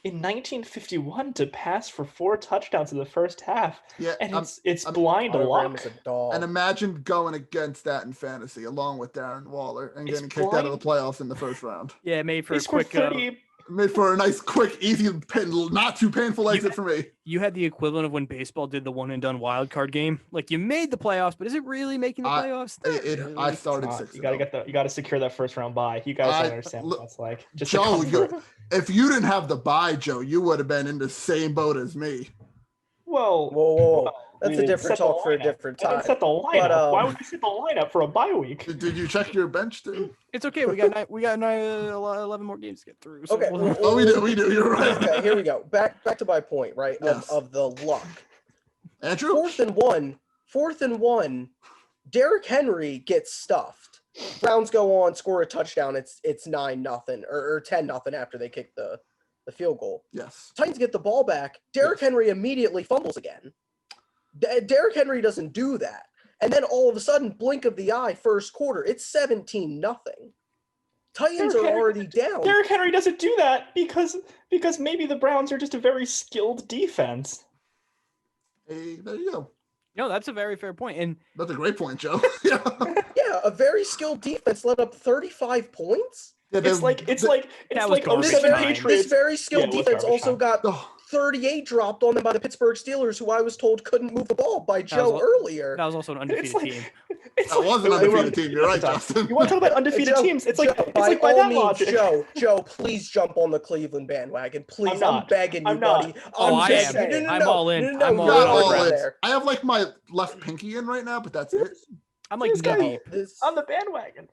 in 1951 to pass for 4 touchdowns in the first half, Yeah, and I'm- it's I'm- blind Otto Graham luck. was a dog. and imagine going against that in fantasy along with Darren Waller and It's getting kicked out of the playoffs in the first round. Yeah, made for He a scored quick. 30. Made for a nice, quick, easy, not too painful exit for me. You had the equivalent of when baseball did the one and done wild card game. Like you made the playoffs, but is it really making the playoffs? Not really. I started Not. 6. You got to secure that first round bye. You guys I- don't understand look, what that's like. Just to Joe, come through. if you didn't have the bye, Joe, you would have been in the same boat as me. Well, Whoa. That's we a didn't different set the talk for a lineup. different I didn't time. set the lineup. But, Why would you set the lineup for a bye week? Did you check your bench too? It's okay. We got 11 more games to get through. So Okay. we'll- Oh, we do. You're right. Okay, here we go. Back to my point, right? Yes. Of the luck. Andrew? 4th and 1. Derrick Henry gets stuffed. Browns go on, score a touchdown. It's 9-0 or 10-0 after they kick the field goal. Yes. Titans get the ball back. Derrick Yes. Henry immediately fumbles again. Derrick Henry doesn't do that. And then all of a sudden, blink of the eye, first quarter, it's 17-0. Titans Derrick are Henry- already down. Derrick Henry doesn't do that because maybe the Browns are just a very skilled defense. Hey, there you go. No, that's a very fair point. And That's a great point, Joe. Yeah. Yeah, a very skilled defense let up 35 points. Yeah, It's like That was garbage '07 time. Patriots. This very skilled Yeah, it was defense garbage also time. got Oh, 38 dropped on them by the Pittsburgh Steelers, who I was told couldn't move the ball by was Joe al- earlier. that was also an undefeated It's like, team. it's that like- was an they were undefeated team. You're right, at the time. Justin. You want to talk about undefeated Joe- teams? It's like Joe, it's by like by all that means, logic. Joe, please jump on the Cleveland bandwagon. Please, I'm not. begging you, I'm not. buddy. Oh, I'm I begging am. you. I'm all in. No, I'm no, all no, Not in. no, all right in. there. I have like my left pinky in right now, but that's it. I'm like This guy- knee deep. This- On the bandwagon.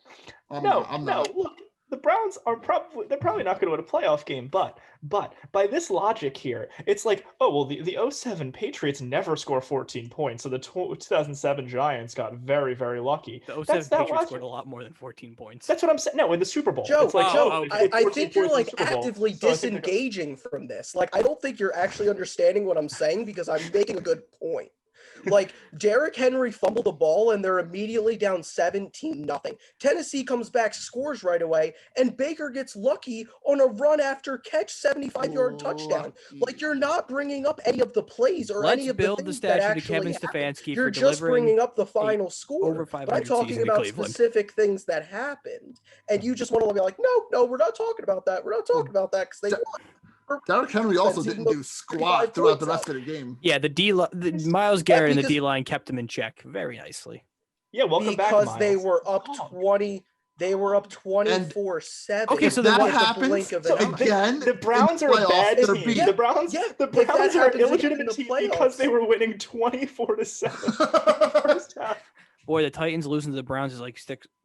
I'm No, not. look, the Browns are probably not going to win a playoff game, but by this logic here, it's like, oh well, the '07 Patriots never score 14 points, so the 2007 Giants got very, very lucky. The 07 That's that Patriots logic. scored a lot more than 14 points. That's what I'm saying. No, in the Super Bowl, Joe, it's like Joe, oh, okay. I 14 think you're points in like the Super Bowl, actively so I think they're gonna- disengaging from this. Like, I don't think you're actually understanding what I'm saying because I'm making a good point. Like, Derrick Henry fumbled the ball and they're immediately down 17-0. Tennessee comes back, scores right away, and Baker gets lucky on a run after catch 75-yard touchdown. Like, you're not bringing up any of the plays or Let's any of the build the things that statue to actually Kevin happened. Stefanski You're for just delivering bringing up the final score. over But I'm 500 talking season in about Cleveland. specific things that happened, and you just want to be like, no, we're not talking about that. We're not talking about that because they Ja- won. Derrick Henry also Defense, didn't even do though squat 35 throughout the points rest of the game. Yeah, the Miles Garrett and the because- D line kept him in check very nicely. Yeah, welcome back, Because Miles. they were up Dog. 20. They were up 24-7. Okay, so If then that what- happens So again, the Browns in are a playoffs, bad they're team. beat. Yeah, The Browns, yeah, the if that Browns are an happens again in illegitimate the team because they playoffs. were winning 24-7 first half. Boy, the Titans losing to the Browns is like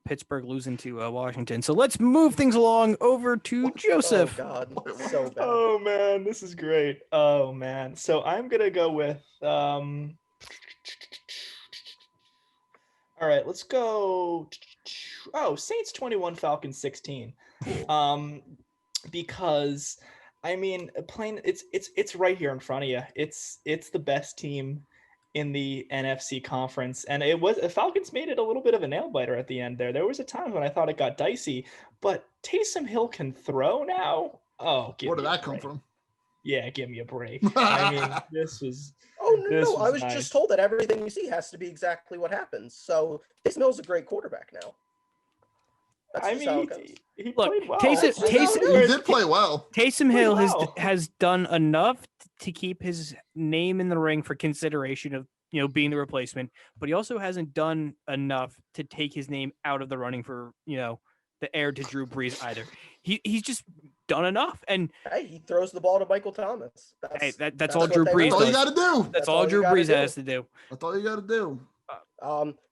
Pittsburgh losing to Washington. So let's move things along over to Joseph. Oh God, so bad. Oh man, this is great. Oh man. So I'm gonna go with all right, let's go. Oh, Saints 21, Falcons 16. Because I mean, plain it's right here in front of you. It's the best team in the NFC conference, and the Falcons made it a little bit of a nail biter at the end there. There was a time when I thought it got dicey, but Taysom Hill can throw now. Oh, where did that come from? Yeah, give me a break. I mean, this was Oh no, this no! I was was nice. just told that everything you see has to be exactly what happens. So Taysom Hill's a great quarterback now. That's I just how mean, it goes. he Look, played well. Taysom- That's just how it He goes. did play well. Taysom Hill wow. has done enough to keep his name in the ring for consideration of being the replacement, but he also hasn't done enough to take his name out of the running for the heir to Drew Brees either. He's just done enough, and Hey, he throws the ball to Michael Thomas. hey, that's all what Drew they Brees That's all want. you does. got to do. That's all you Drew gotta Brees do. has to do. That's all you got to do.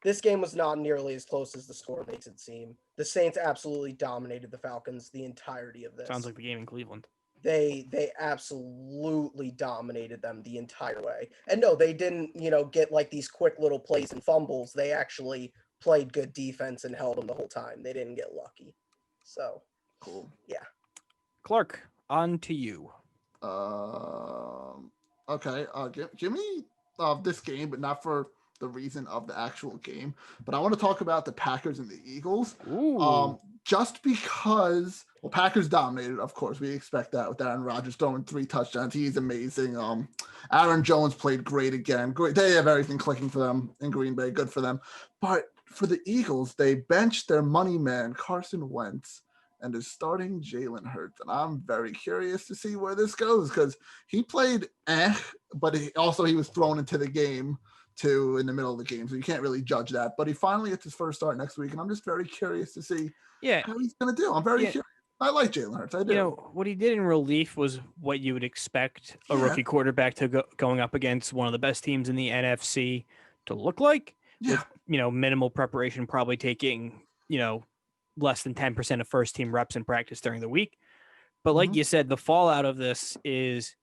This game was not nearly as close as the score makes it seem. The Saints absolutely dominated the Falcons the entirety of this. Sounds like the game in Cleveland. They absolutely dominated them the entire way. And no, they didn't, get like these quick little plays and fumbles. They actually played good defense and held them the whole time. They didn't get lucky. So, Cool. Clark, on to you. Okay. Give me this game, but not for the reason of the actual game. But I want to talk about the Packers and the Eagles. Ooh. Just because, well, Packers dominated, of course. We expect that with Aaron Rodgers throwing 3 touchdowns. He's amazing. Aaron Jones played great again. Great. They have everything clicking for them in Green Bay. Good for them. But for the Eagles, they benched their money man, Carson Wentz, and is starting Jalen Hurts. And I'm very curious to see where this goes because he played but he was thrown into the game too in the middle of the game. So you can't really judge that. But he finally gets his first start next week. And I'm just very curious to see Yeah. how he's going to do. I'm very Yeah. curious. I like Jalen Hurts. I do. What he did in relief was what you would expect a Yeah. rookie quarterback to going up against one of the best teams in the NFC to look like. Yeah. With, minimal preparation, probably taking, less than 10% of first team reps in practice during the week. But like Mhm. you said, the fallout of this is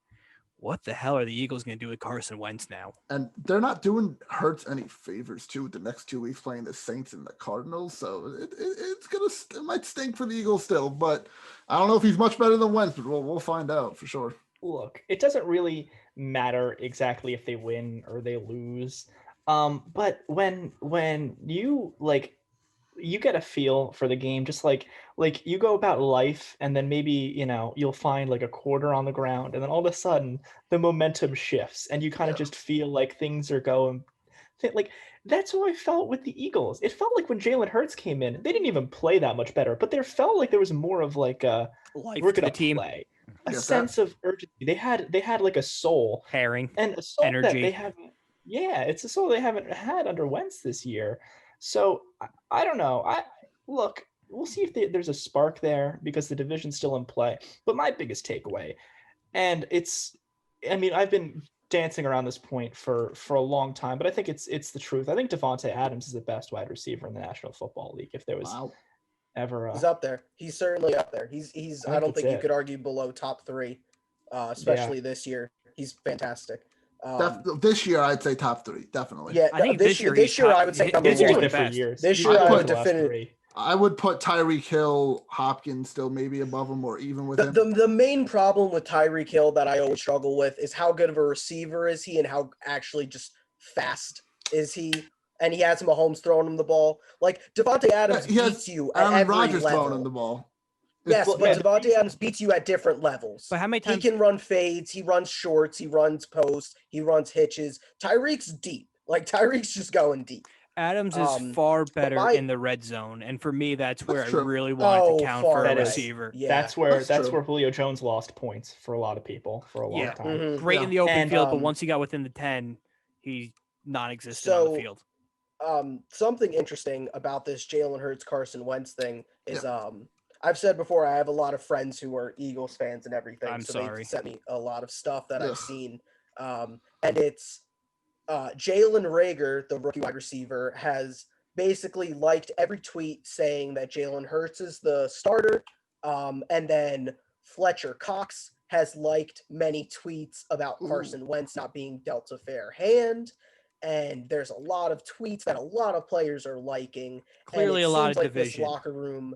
what the hell are the Eagles going to do with Carson Wentz now? And they're not doing Hurts any favors too with the next 2 weeks playing the Saints and the Cardinals. So it might stink for the Eagles still, but I don't know if he's much better than Wentz, but we'll find out for sure. Look, it doesn't really matter exactly if they win or they lose. But when you you get a feel for the game, just like you go about life, and then maybe you'll find like a quarter on the ground, and then all of a sudden the momentum shifts, and you kind of just feel like things are going. Like that's how I felt with the Eagles. It felt like when Jalen Hurts came in, they didn't even play that much better, but there felt like there was more of like a Life we're to gonna the team. play, a Yes, sense of urgency. They had like a soul, Pairing. and a soul that Energy. they haven't. Yeah, it's a soul they haven't had under Wentz this year. So I don't know. Look, we'll see if there's a spark there because the division's still in play. But my biggest takeaway, and I mean, I've been dancing around this point for a long time, but I think it's the truth. I think Devontae Adams is the best wide receiver in the National Football League. If there was ever He's up there. He's certainly up there. He's I don't think you could argue below top 3, especially this year. He's fantastic. This year, I'd say top 3, definitely. Yeah, I think this year I would say number this year's 1. the for best. years. This year I would definitively. I would put Tyreek Hill, Hopkins still maybe above him or even with him. The main problem with Tyreek Hill that I always struggle with is how good of a receiver is he and how actually just fast is he. And he has Mahomes throwing him the ball. Like Devontae Adams beats you at Aaron every Rodgers level. throwing him the ball. Yes, but Devontae Adams beats you at different levels. But how many times he can run fades, he runs shorts, he runs posts, he runs hitches. Tyreek's deep. Like Tyreek's just going deep. Adams is far better in the red zone, and for me, that's where I really wanted to count for a receiver. Yeah, that's where Julio Jones lost points for a lot of people for a long time. Mm-hmm. Great in the open field, but once he got within the 10, he's non-existent on the field. Something interesting about this Jalen Hurts Carson Wentz thing is I've said before I have a lot of friends who are Eagles fans and everything. They sent me a lot of stuff that I've seen, and it's Jalen Reagor, the rookie wide receiver, has basically liked every tweet saying that Jalen Hurts is the starter, and then Fletcher Cox has liked many tweets about Carson Wentz not being dealt a fair hand. And there's a lot of tweets that a lot of players are liking. Clearly, and it a lot seems of like division. This locker room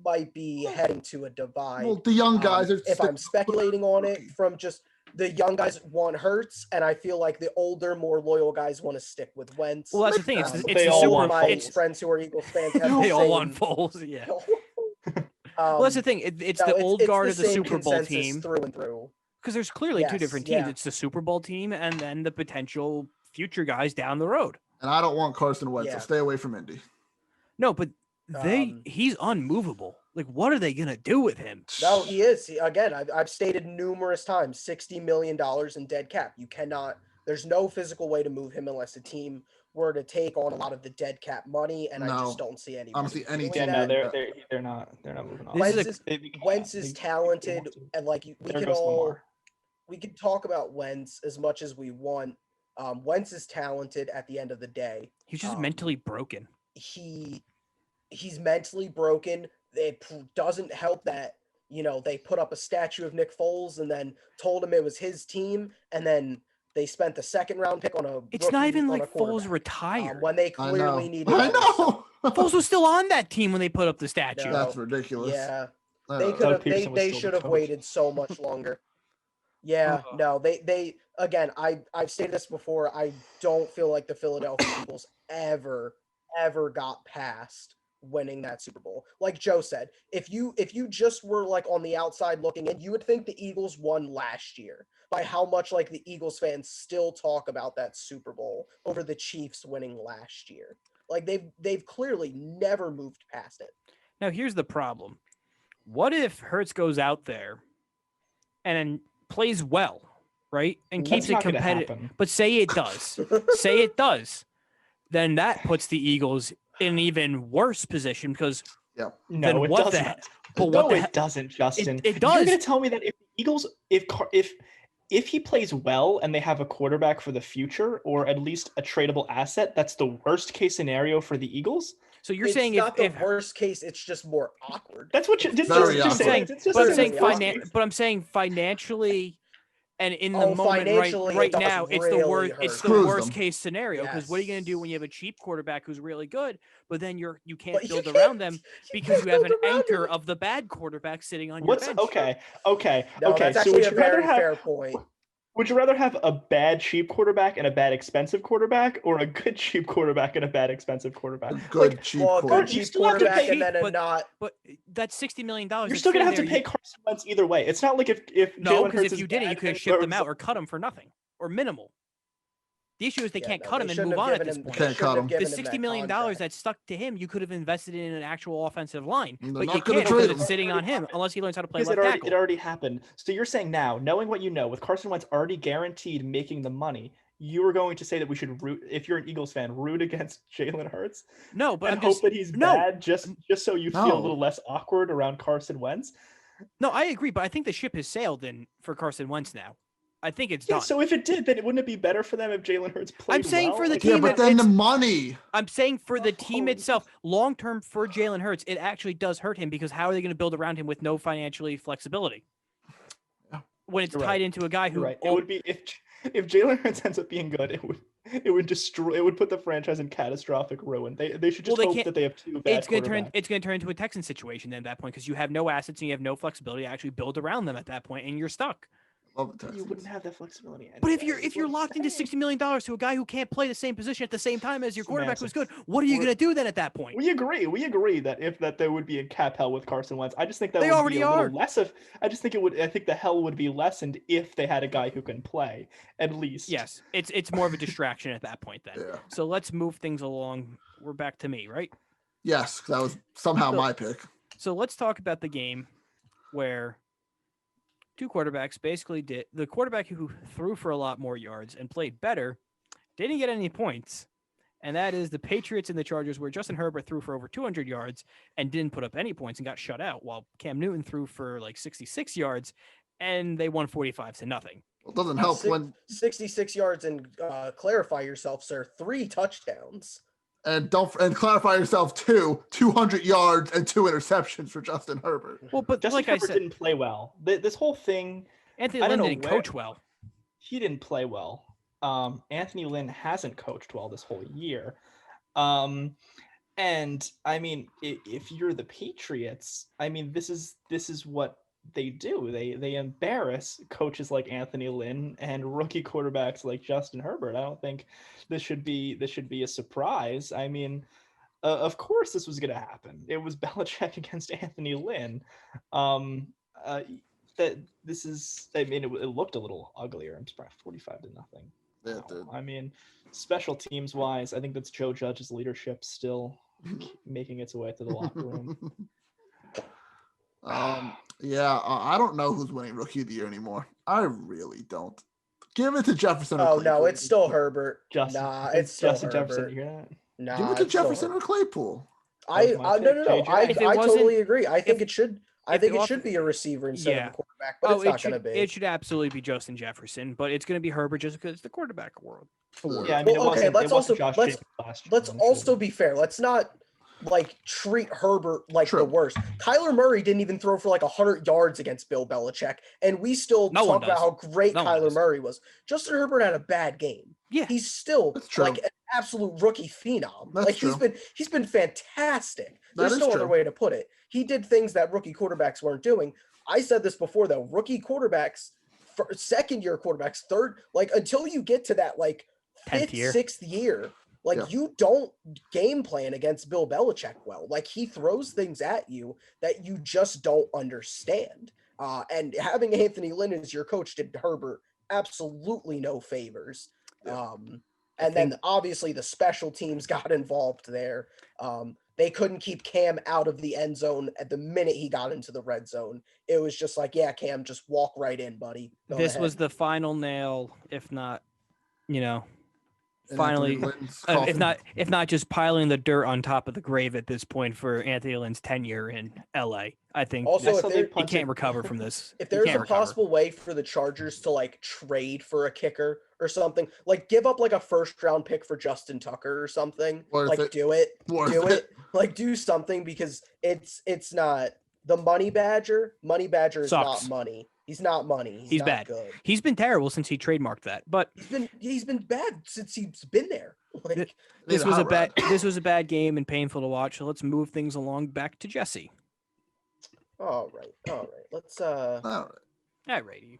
might be heading to a divide. Well, the young guys are. If I'm speculating on it, from just the young guys want Hurts, and I feel like the older, more loyal guys want to stick with Wentz. Well, that's the thing. It's the Super. My friends who are Eagles fans have they all want Foles. Yeah. Well, that's the thing. It's the old guard of the Super Bowl team through and through. Because there's clearly two different teams. It's the Super Bowl team and then the potential future guys down the road. And I don't want Carson Wentz. So stay away from Indy. No, but he's unmovable. Like, what are they gonna do with him? No, he is. I've stated numerous times, $60 million in dead cap. You cannot. There's no physical way to move him unless a team were to take on a lot of the dead cap money, and I just don't see any. I don't see any. Yeah, no, they're not moving on. Wentz is talented, and like we could talk about Wentz as much as we want. Wentz is talented at the end of the day. He's just mentally broken. He's mentally broken. It doesn't help that, they put up a statue of Nick Foles and then told him it was his team. And then they spent the second round pick on a. It's not even like Foles retired. When they clearly needed. I know. Foles was still on that team when they put up the statue. No, that's ridiculous. Yeah. They should have waited so much longer. Yeah, no, they again, I've stated this before. I don't feel like the Philadelphia Eagles ever got past winning that Super Bowl. Like Joe said, if you just were like on the outside looking in, you would think the Eagles won last year by how much like the Eagles fans still talk about that Super Bowl over the Chiefs winning last year. Like they've clearly never moved past it. Now here's the problem. What if Hurts goes out there and plays well, right? And keeps it competitive. But say it does. Then that puts the Eagles in an even worse position because no, it doesn't. It doesn't, Justin. It does. You're going to tell me that if the Eagles, if he plays well and they have a quarterback for the future or at least a tradable asset, that's the worst case scenario for the Eagles? So you're saying not the worst case, it's just more awkward. That's what you're saying. But I'm saying financially and in the moment right now, it's the worst. It's the worst case scenario because what are you going to do when you have a cheap quarterback who's really good, but then you can't build around them because you have an anchor of the bad quarterback sitting on your bench? Okay. That's actually a very fair point. Would you rather have a bad cheap quarterback and a bad expensive quarterback, or a good cheap quarterback and a bad expensive quarterback? Good cheap Well, a good quarterback. You cheap still have to quarterback pay- and then a but- not. But that's $60 million. You're still gonna have to pay Carson Wentz either way. It's not like if No, Jalen because Hurts if you did it, you could have shipped them out or cut them for nothing or minimal. The issue is they Yeah, can't no, cut they him and shouldn't move have on at given this him- point. they Can't shouldn't cut have him. The given him $60 that million contract. that stuck to him, you could have invested in an actual offensive line. They're But not you gonna can't trade because him. it's sitting on him unless he learns how to play Because left tackle. it already happened. So you're saying now, knowing what you know, with Carson Wentz already guaranteed making the money, you are going to say that we should root, if you're an Eagles fan, root against Jalen Hurts No, but and I'm hope just that he's no. bad just so you feel No. a little less awkward around Carson Wentz. No, I agree, but I think the ship has sailed in for Carson Wentz now. I think it's Yeah, done. so if it did, then wouldn't it be better for them if Jalen Hurts played I'm saying well? for the Like, Yeah, team, but then the it's- money. I'm saying for the team Oh. itself, long term for Jalen Hurts, it actually does hurt him because how are they going to build around him with no financially flexibility? Yeah. When it's You're tied right. into a guy You're who right. It would be if Jalen Hurts ends up being good, it would destroy. It would put the franchise in catastrophic ruin. They should Well, just they hope can't- that they have two bad it's going to turn quarterbacks. into a Texan situation then at that point because you have no assets and you have no flexibility to actually build around them at that point and you're stuck. Love the You Texans. wouldn't have that flexibility. But if anyway, you're is if you're what I'm locked into saying. $60 million to a guy who can't play the same position at the same time as your It's quarterback who's good, massive. what are you We're- going to do then at that point? We agree. We agree that there would be a cap hell with Carson Wentz. I just think that They would already be a are. little less of. I just think it would. I think the hell would be lessened if they had a guy who can play at least. Yes, it's more of a distraction at that point then. Yeah. So let's move things along. We're back to me, right? Yes, that was somehow So- my pick. So let's talk about the game where two quarterbacks basically did the quarterback who threw for a lot more yards and played better didn't get any points. And that is the Patriots and the Chargers, where Justin Herbert threw for over 200 yards and didn't put up any points and got shut out, while Cam Newton threw for like 66 yards and they won 45-0. It doesn't help Six- when 66 yards and clarify yourself, sir. 3 touchdowns. and clarify yourself too. 200 yards and 2 interceptions for Justin Herbert. Well, but Justin like I Herbert said, didn't play well. This whole thing, Anthony I don't Lynn know didn't where- coach well. he didn't play well. Anthony Lynn hasn't coached well this whole year. And I mean, if you're the Patriots, I mean, this is what they do. They embarrass coaches like Anthony Lynn and rookie quarterbacks like Justin Herbert. I don't think this should be a surprise. I mean, of course this was going to happen. It was Belichick against Anthony Lynn. That this is. I mean, it looked a little uglier. I'm surprised, 45-0. Yeah, Wow. dude. I mean, special teams wise, I think that's Joe Judge's leadership still making its way to the locker room. Yeah, I don't know who's winning Rookie of the Year anymore. I really don't. Give it to Jefferson. or Oh no, Claypool. it's still Herbert. Justin, Nah, it's still Justin Jefferson. Herbert. You hear that? Nah, Give it to it's still Jefferson or Herbert. Claypool. That was my no, pick, JJ. I If it I wasn't- totally agree. I think if- it should. I if think it it should wasn't- be a receiver instead Yeah. of a quarterback, but it's not going to be. It should absolutely be Justin Jefferson, but it's going to be Herbert just because it's the quarterback world. Yeah. Yeah, I mean, Well, okay, it let's wasn't also- Josh let's- Jacobs last year. Let's so- also be fair. Let's not like treat Herbert like True. the worst. Kyler Murray didn't even throw for like 100 yards against Bill Belichick, and we still No one talk about does. how great No one Kyler does. Murray was. Justin Herbert had a bad game. Yeah. He's still That's true. like an absolute rookie phenom. That's like true. he's been fantastic. That There's is no other true. way to put it. He did things that rookie quarterbacks weren't doing. I said this before though. Rookie quarterbacks, second year quarterbacks, third, like until you get to that like 10th fifth, year. sixth year, like Yeah. you don't game plan against Bill Belichick well. Like he throws things at you that you just don't understand. And having Anthony Lynn as your coach did Herbert absolutely no favors. Yeah. And then obviously the special teams got involved there. They couldn't keep Cam out of the end zone at the minute he got into the red zone. It was just like, yeah, Cam, just walk right in, buddy. Go This was ahead. the final nail, if not, And finally, Anthony Lynn's if coffin. not just piling the dirt on top of the grave at this point for Anthony Lynn's tenure in LA. I think Also, I if saw there- they he punted- can't recover from this. If He there's can't a recover. possible way for the Chargers to like trade for a kicker or something, like give up like a first round pick for Justin Tucker or something, Worth like it. do it, Worth do it. it, like do something because it's not the Money Badger. Money Badger is Sucks. not money. He's not money. He's not bad. Good. He's been terrible since he trademarked that. But He's been bad since he's been there. Like this Need was a hot bad rod. this was a bad game and painful to watch. So let's move things along back to Jesse. all right. Let's All right. Alrighty.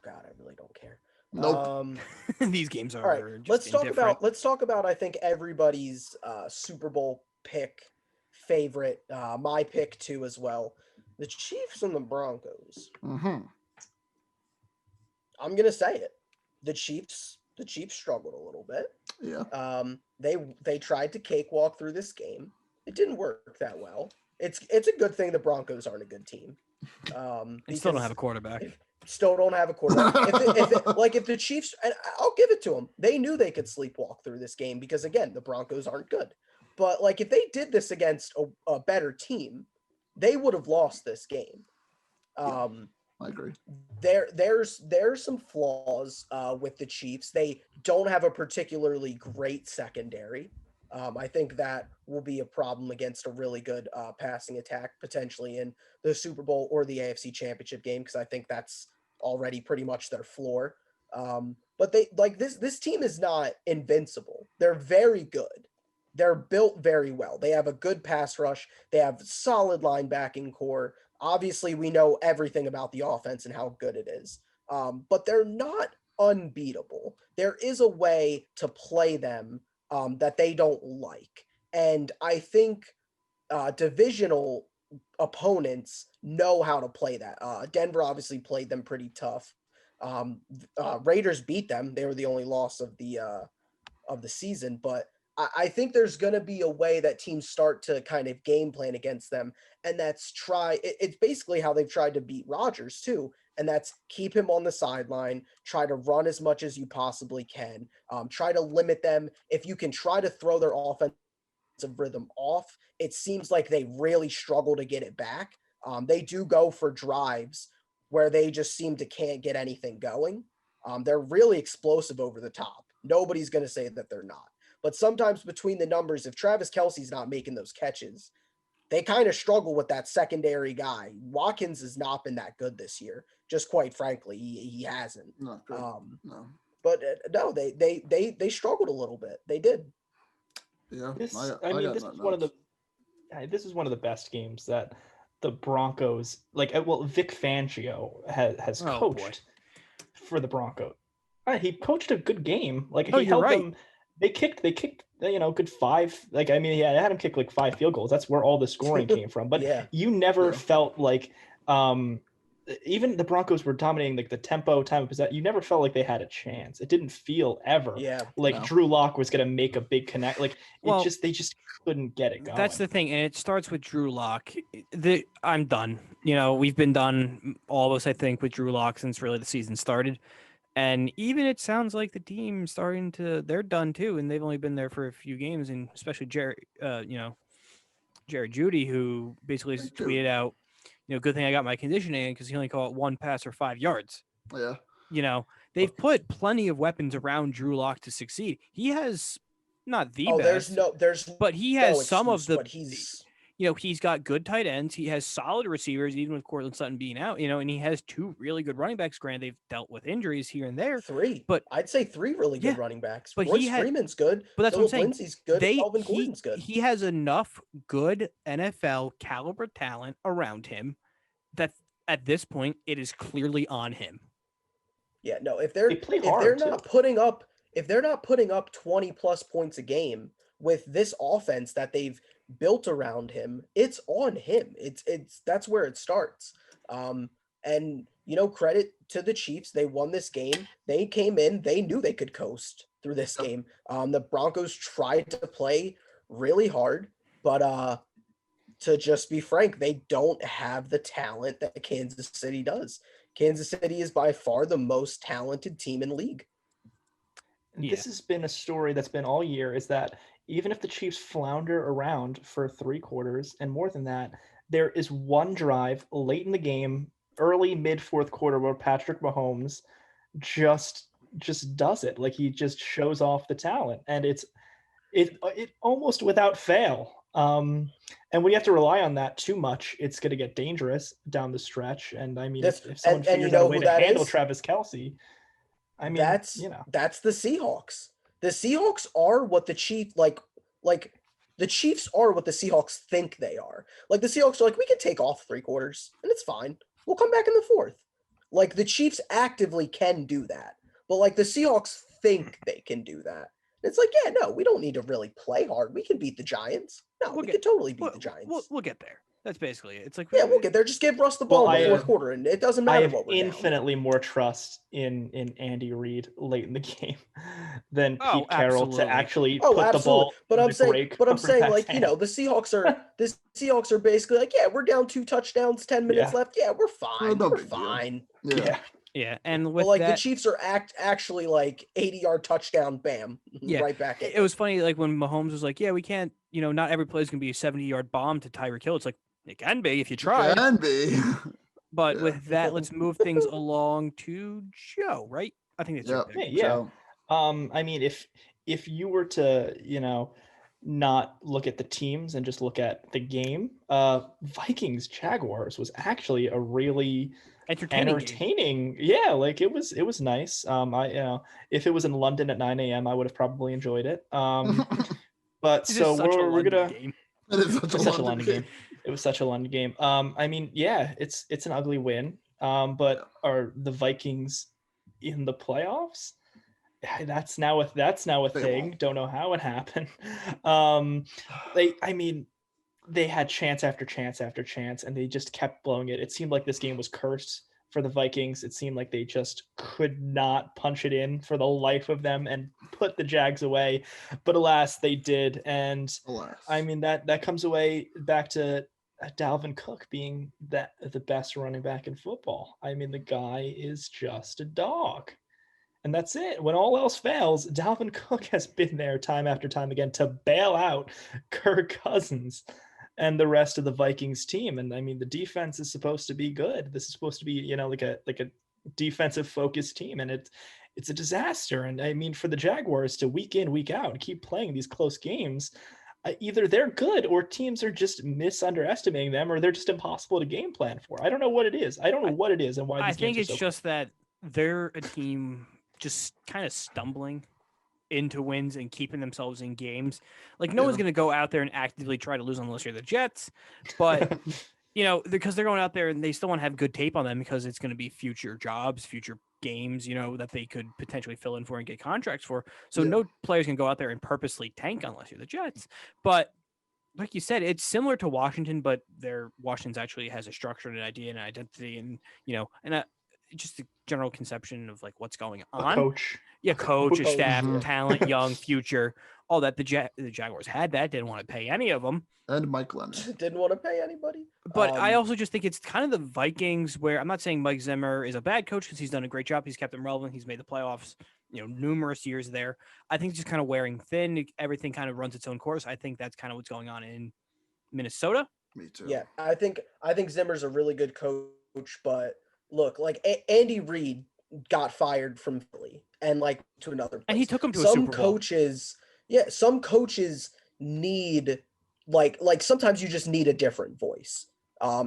God, I really don't care. Nope. These games are All right, just let's talk indifferent. about I think everybody's Super Bowl pick favorite. My pick too as well. The Chiefs and the Broncos. Mm-hmm. I'm gonna say it. The Chiefs struggled a little bit. Yeah. They tried to cakewalk through this game. It didn't work that well. It's a good thing the Broncos aren't a good team. They still don't have a quarterback. Still don't have a quarterback. If the Chiefs, and I'll give it to them, they knew they could sleepwalk through this game because again, the Broncos aren't good. But like if they did this against a better team, they would have lost this game. I agree. There's some flaws with the Chiefs. They don't have a particularly great secondary. I think that will be a problem against a really good passing attack potentially in the Super Bowl or the AFC Championship game because I think that's already pretty much their floor. But they like this team is not invincible. They're very good. They're built very well. They have a good pass rush. They have solid linebacking core. Obviously, we know everything about the offense and how good it is. But they're not unbeatable. There is a way to play them that they don't like. And I think divisional opponents know how to play that. Denver obviously played them pretty tough. Raiders beat them. They were the only loss of the season, but I think there's going to be a way that teams start to kind of game plan against them. And that's it's basically how they've tried to beat Rodgers too. And that's keep him on the sideline, try to run as much as you possibly can, try to limit them. If you can try to throw their offensive rhythm off, it seems like they really struggle to get it back. They do go for drives where they just seem to can't get anything going. They're really explosive over the top. Nobody's going to say that they're not. But sometimes between the numbers, if Travis Kelce's not making those catches, they kind of struggle with that secondary guy. Watkins has not been that good this year. Just quite frankly, he hasn't. Not good. No. But no, they struggled a little bit. They did. Yeah. This is one of the best games that the Broncos Vic Fangio has coached for the Broncos. He coached a good game. He held them. They kicked, good five. I had him kick 5 field goals. That's where all the scoring came from. But you never felt like, even the Broncos were dominating the tempo, time of possession. You never felt like they had a chance. It didn't feel ever Drew Lock was going to make a big connect. They just couldn't get it going. That's the thing, and it starts with Drew Lock. I'm done. We've been done, all of us, I think, with Drew Lock since really the season started. And even it sounds like the team they're done too, and they've only been there for a few games, and especially Jerry Jeudy, who basically tweeted out, good thing I got my conditioning because he only caught 1 pass for 5 yards. Yeah. They've put plenty of weapons around Drew Lock to succeed. He has not the best. But he has some of the. He's got good tight ends. He has solid receivers, even with Courtland Sutton being out, and he has 2 really good running backs. Granted, they've dealt with injuries here and there. 3. But I'd say 3 really good running backs. But Royce Freeman's good. But that's Phillip what I'm saying. Lindsay's good. Alvin Gordon's good. He has enough good NFL caliber talent around him that at this point, it is clearly on him. Yeah, no, if they're not putting up 20 plus points a game with this offense that they've built around him, it's on him. That's where it starts. And credit to the Chiefs. They won this game. They came in, they knew they could coast through this game. The Broncos tried to play really hard, but to just be frank, they don't have the talent that Kansas City does. Kansas City is by far the most talented team in the league. This has been a story that's been all year, is that even if the Chiefs flounder around for 3 quarters and more than that, there is one drive late in the game, early mid 4th quarter, where Patrick Mahomes just does it. He just shows off the talent, and it almost without fail. And when you have to rely on that too much, it's going to get dangerous down the stretch. And if someone figures out a way to handle Travis Kelce, that's the Seahawks. The Seahawks are what the Chiefs the Chiefs are what the Seahawks think they are. The Seahawks are we can take off 3 quarters and it's fine. We'll come back in the 4th. The Chiefs actively can do that. But like the Seahawks think they can do that. It's like, yeah, no, we don't need to really play hard. We can beat the Giants. No, we can totally beat the Giants. We'll get there. That's basically it. It's like, yeah, we'll get there. Just give Russ the ball in the fourth quarter, and it doesn't matter I have what we're down. infinitely more trust in Andy Reid late in the game than Oh, Pete Carroll absolutely. to actually Oh, put the ball. But in I'm the saying, Greg like, Hart's you know, hand. the Seahawks are basically like, yeah, we're down 2 touchdowns, 10 minutes Yeah. left. Yeah, we're fine. no We're big deal. fine. Yeah. Yeah, and But with like that, the Chiefs are actually like 80-yard touchdown, bam, Yeah. right back in. it was funny, like when Mahomes was like, "Yeah, we can't, not every play is gonna be a 70-yard bomb to Tyreek Hill." It's like it can be if you try. Can be. But Yeah. with that, let's move things along to Joe. Right? I think that's your Yep. pick. Hey, yeah. So, I mean, if you were to, not look at the teams and just look at the game, Vikings Jaguars was actually a really Entertaining. Game. Yeah, like it was nice. If it was in London at 9 a.m., I would have probably enjoyed it. But It's so just such a we're London gonna. game. it is It's such a London game. It was such a London game. I mean, yeah, it's an ugly win. But are the Vikings in the playoffs? That's now a They thing. won't. Don't know how it happened. They had chance after chance after chance, and they just kept blowing it. It seemed like this game was cursed for the Vikings. It seemed like they just could not punch it in for the life of them and put the Jags away. But alas, they did. And Alas. I mean, that comes away back to Dalvin Cook being the best running back in football. I mean, the guy is just a dog. And that's it. When all else fails, Dalvin Cook has been there time after time again to bail out Kirk Cousins and the rest of the Vikings team. And I mean, the defense is supposed to be good. This is supposed to be, like a defensive focused team, and it's a disaster. And I mean, for the Jaguars to week in, week out keep playing these close games, either they're good or teams are just underestimating them, or they're just impossible to game plan for. I don't know what it is. I don't know what it is and why. I these think games it's are so just that they're a team just kind of stumbling into wins and keeping themselves in games. Like no one's Yeah. going to go out there and actively try to lose unless you're the Jets, but because they're going out there and they still want to have good tape on them because it's going to be future jobs, future games, that they could potentially fill in for and get contracts for. So Yeah. no players can go out there and purposely tank unless you're the Jets. But like you said, it's similar to Washington, but Washington's actually has a structure and an idea and an identity and, just the general conception of like what's going on. a coach. Yeah, coach, a staff, Mhm. talent, young, future, all that. The Jaguars had that, didn't want to pay any of them. And Mike Leonard. Didn't want to pay anybody. But I also just think it's kind of the Vikings where I'm not saying Mike Zimmer is a bad coach because he's done a great job. He's kept them relevant. He's made the playoffs, numerous years there. I think it's just kind of wearing thin. Everything kind of runs its own course. I think that's kind of what's going on in Minnesota. Me too. Yeah, I think Zimmer's a really good coach, but look, like Andy Reid got fired from Philly and like to another place. And he took him to a some Super Bowl. some coaches need like sometimes you just need a different voice.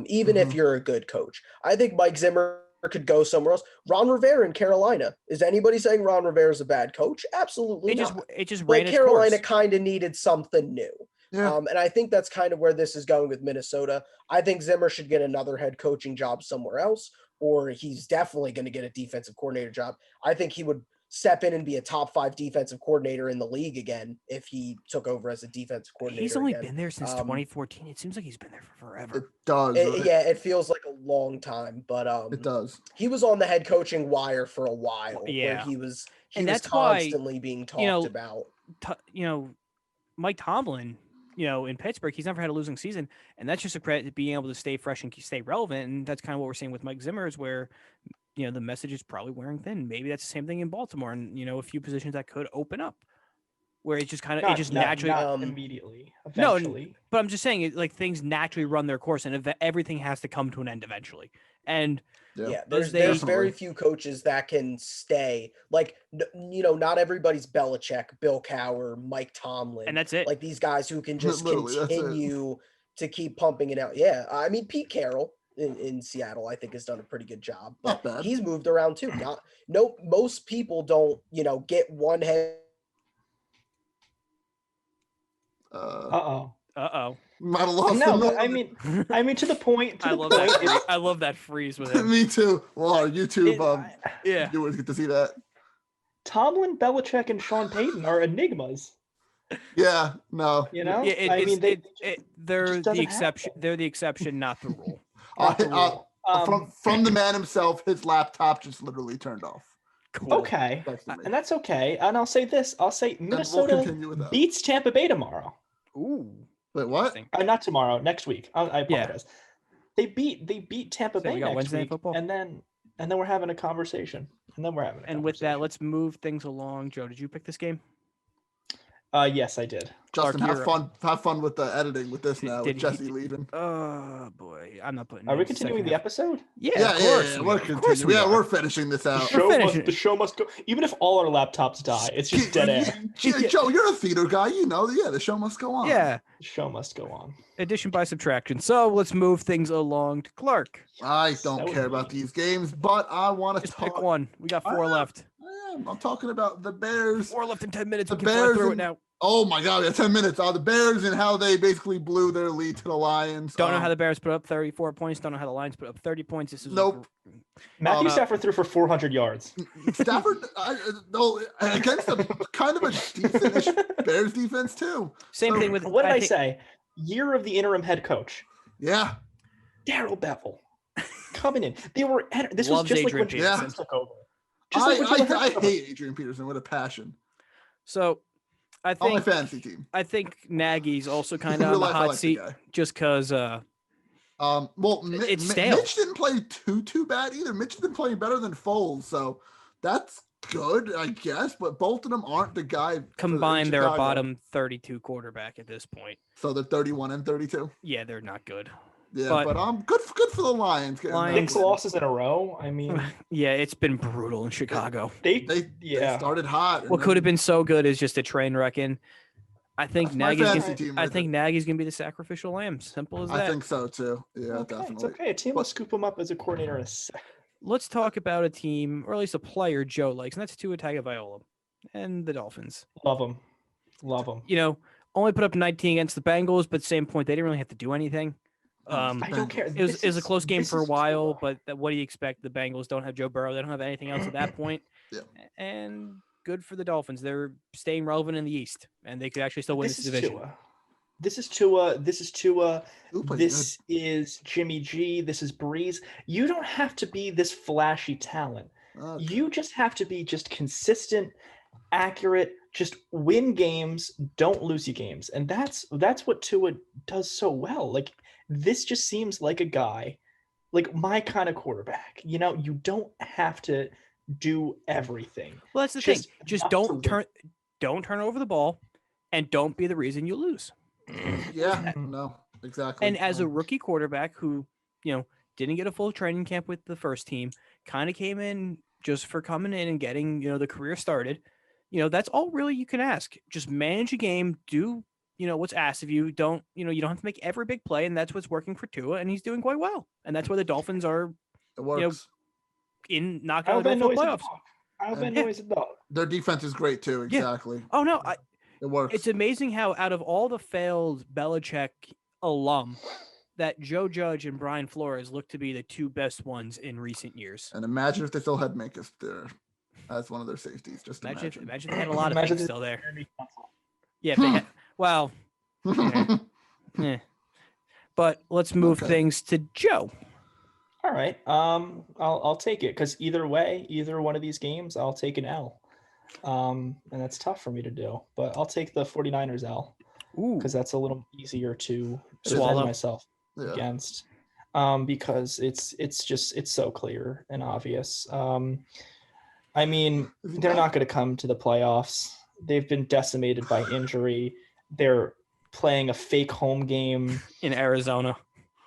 Even if Mhm. you're a good coach. I think Mike Zimmer could go somewhere else. Ron Rivera in Carolina. Is anybody saying Ron Rivera is a bad coach? Absolutely not. It just But ran its Carolina course. kind of needed something new. Yeah. And I think that's kind of where this is going with Minnesota. I think Zimmer should get another head coaching job somewhere else, or he's definitely going to get a defensive coordinator job. I think he would step in and be a top 5 defensive coordinator in the league again if he took over as a defensive coordinator. He's only again. been there since Um, 2014. It seems like he's been there for forever. It does. right? Yeah, it feels like a long time, but It does. he was on the head coaching wire for a while. Yeah. Where he was And was that's why, constantly being talked about. Mike Tomlin, in Pittsburgh, he's never had a losing season, and that's just a credit to being able to stay fresh and stay relevant. And that's kind of what we're seeing with Mike Zimmer, is where the message is probably wearing thin. Maybe that's the same thing in Baltimore, and a few positions that could open up, where it's just kind of naturally. not immediately. No, Eventually. But I'm just saying, like things naturally run their course, and everything has to come to an end eventually. And Yeah, Those there's days- very few coaches that can stay. Like, not everybody's Belichick, Bill Cowher, Mike Tomlin. and that's it. like these guys who can just Literally, that's it. continue to keep pumping it out. Yeah, I mean Pete Carroll in Seattle, I think has done a pretty good job, Not but bad. he's moved around too. Most people don't, get one head. Uh-oh. Uh Might have lost No, the but moment. I mean to the point. I love that. I love that freeze with him. Me too. Well, our YouTube it- um, Yeah. viewers get to see that. Tomlin, Belichick, and Sean Payton are enigmas. Yeah, no. You know, Yeah, I mean, they're just the doesn't exception. happen. They're the exception, not the rule. Uh, Not the rule. from the man himself, his laptop just literally turned off. Cool. Okay, Texted me. and that's okay. And I'll say this: I'll say we'll Minnesota continue with that. beats Tampa Bay tomorrow. Ooh. Wait, what? Interesting. Not tomorrow, next week. I Yeah. apologize. They beat Tampa So we Bay got next Wednesday week, football? and then we're having a conversation. And with that, let's move things along. Joe, did you pick this game? Yes, I did. Justin, Clark, have you're have fun with the editing with this now, Did with he- Jesse leaving. Oh boy, I'm not putting. Are we names continuing second the half. episode? Yeah, of course. We're Of course continuing. we Yeah, are. we're finishing this out. finishing. The show must go. Even if all our laptops die, it's just dead air. Joe, you're a theater guy. You know, yeah, the show must go on. Yeah. The show must go on. Addition by subtraction. So let's move things along to Clark. I That don't would care be- about these games, but I want to Just talk. pick one. We got 4 I- left. I'm talking about the Bears. 4 left in 10 minutes. The We can fly Bears through it and- now. Oh my God, we have 10 minutes. The Bears and how they basically blew their lead to the Lions. Don't know how the Bears put up 34 points. Don't know how the Lions put up 30 points. This is Nope. Matthew Uh, Stafford threw for 400 yards. Stafford, no, against a kind of a decent Bears defense too. Same So- thing with What did I think- say? Year of the interim head coach, Yeah, Daryl Bevel, coming in. They were. This was Loves just Adrian like when Jalen Peterson. took over. Just like when Jalen I Hurts took over. hate Adrian Peterson with a passion. So I On my think fantasy team. Nagy's also kind In of real on the life, I hot like the seat guy. just because Well, It's stale. Mitch didn't play too bad either. Mitch has been playing better than Foles, so that's good, I guess. But both of them aren't the guy. in combined they're a Chicago. bottom 32 quarterback at this point. So they're 31 and 32. Yeah, they're not good. Yeah, But- but good for the Lions. getting that Lions- 6 win. losses in a row. I mean, Yeah, it's been brutal in Chicago. They yeah. started hot. and What could have then- been so good is just a train wrecking. I think That's my Nagy's fantasy gonna, team I right think Nagy's gonna be the sacrificial lamb. Simple as that. I think so too. Yeah, okay, it's definitely. okay. A team will scoop him up as a coordinator in a sec. Let's talk about a team, or at least a player Joe likes, and that's Tua Tagovailoa and the Dolphins. Love him. Love him. You know, only put up 19 against the Bengals, but same point, they didn't really have to do anything. Oh, I don't care. It was a close game this for a is while, Tua. but what do you expect? The Bengals don't have Joe Burrow. They don't have anything else at that point. Yeah. And good for the Dolphins. They're staying relevant in the East, and they could actually still win this This is division. Tua. This is Tua. This is Tua. Who plays This is Jimmy G. This is Breeze. You don't have to be this flashy talent. good. Okay. You just have to be just consistent, accurate, just win games, don't lose you games. And that's what Tua does so well. Like this just seems like a guy, like my kind of quarterback. You know, you don't have to do everything. Well, that's the Just thing. Just enough to don't turn over the ball, and don't be the reason you lose. Yeah, no, exactly. And as a rookie quarterback who, didn't get a full training camp with the first team, kind of came in just for coming in and getting, the career started, that's all really you can ask. Just manage a game, do, what's asked of you. Don't, you don't have to make every big play, and that's what's working for Tua, and he's doing quite well. And that's why the Dolphins are it works. in knocking How on the bad door for noise the a playoffs. dog? How bad Yeah. noise a dog? Their defense is great too. Yeah. Exactly. Oh no, It works. it's amazing how out of all the failed Belichick alum, that Joe Judge and Brian Flores look to be the two best ones in recent years. And imagine if they still had Minkus there as one of their safeties. Just Imagine imagine. if they had a lot of Imagine things if- still there. Yeah, if they had, well, yeah. But let's move Okay. things to Joe. All right. I'll take it because either way, either one of these games, I'll take an L. And that's tough for me to do, but I'll take the 49ers L Ooh, because that's a little easier to Swallow. defend myself Yeah. against. Because it's so clear and obvious. I mean, they're not going to come to the playoffs. They've been decimated by injury. They're playing a fake home game in Arizona.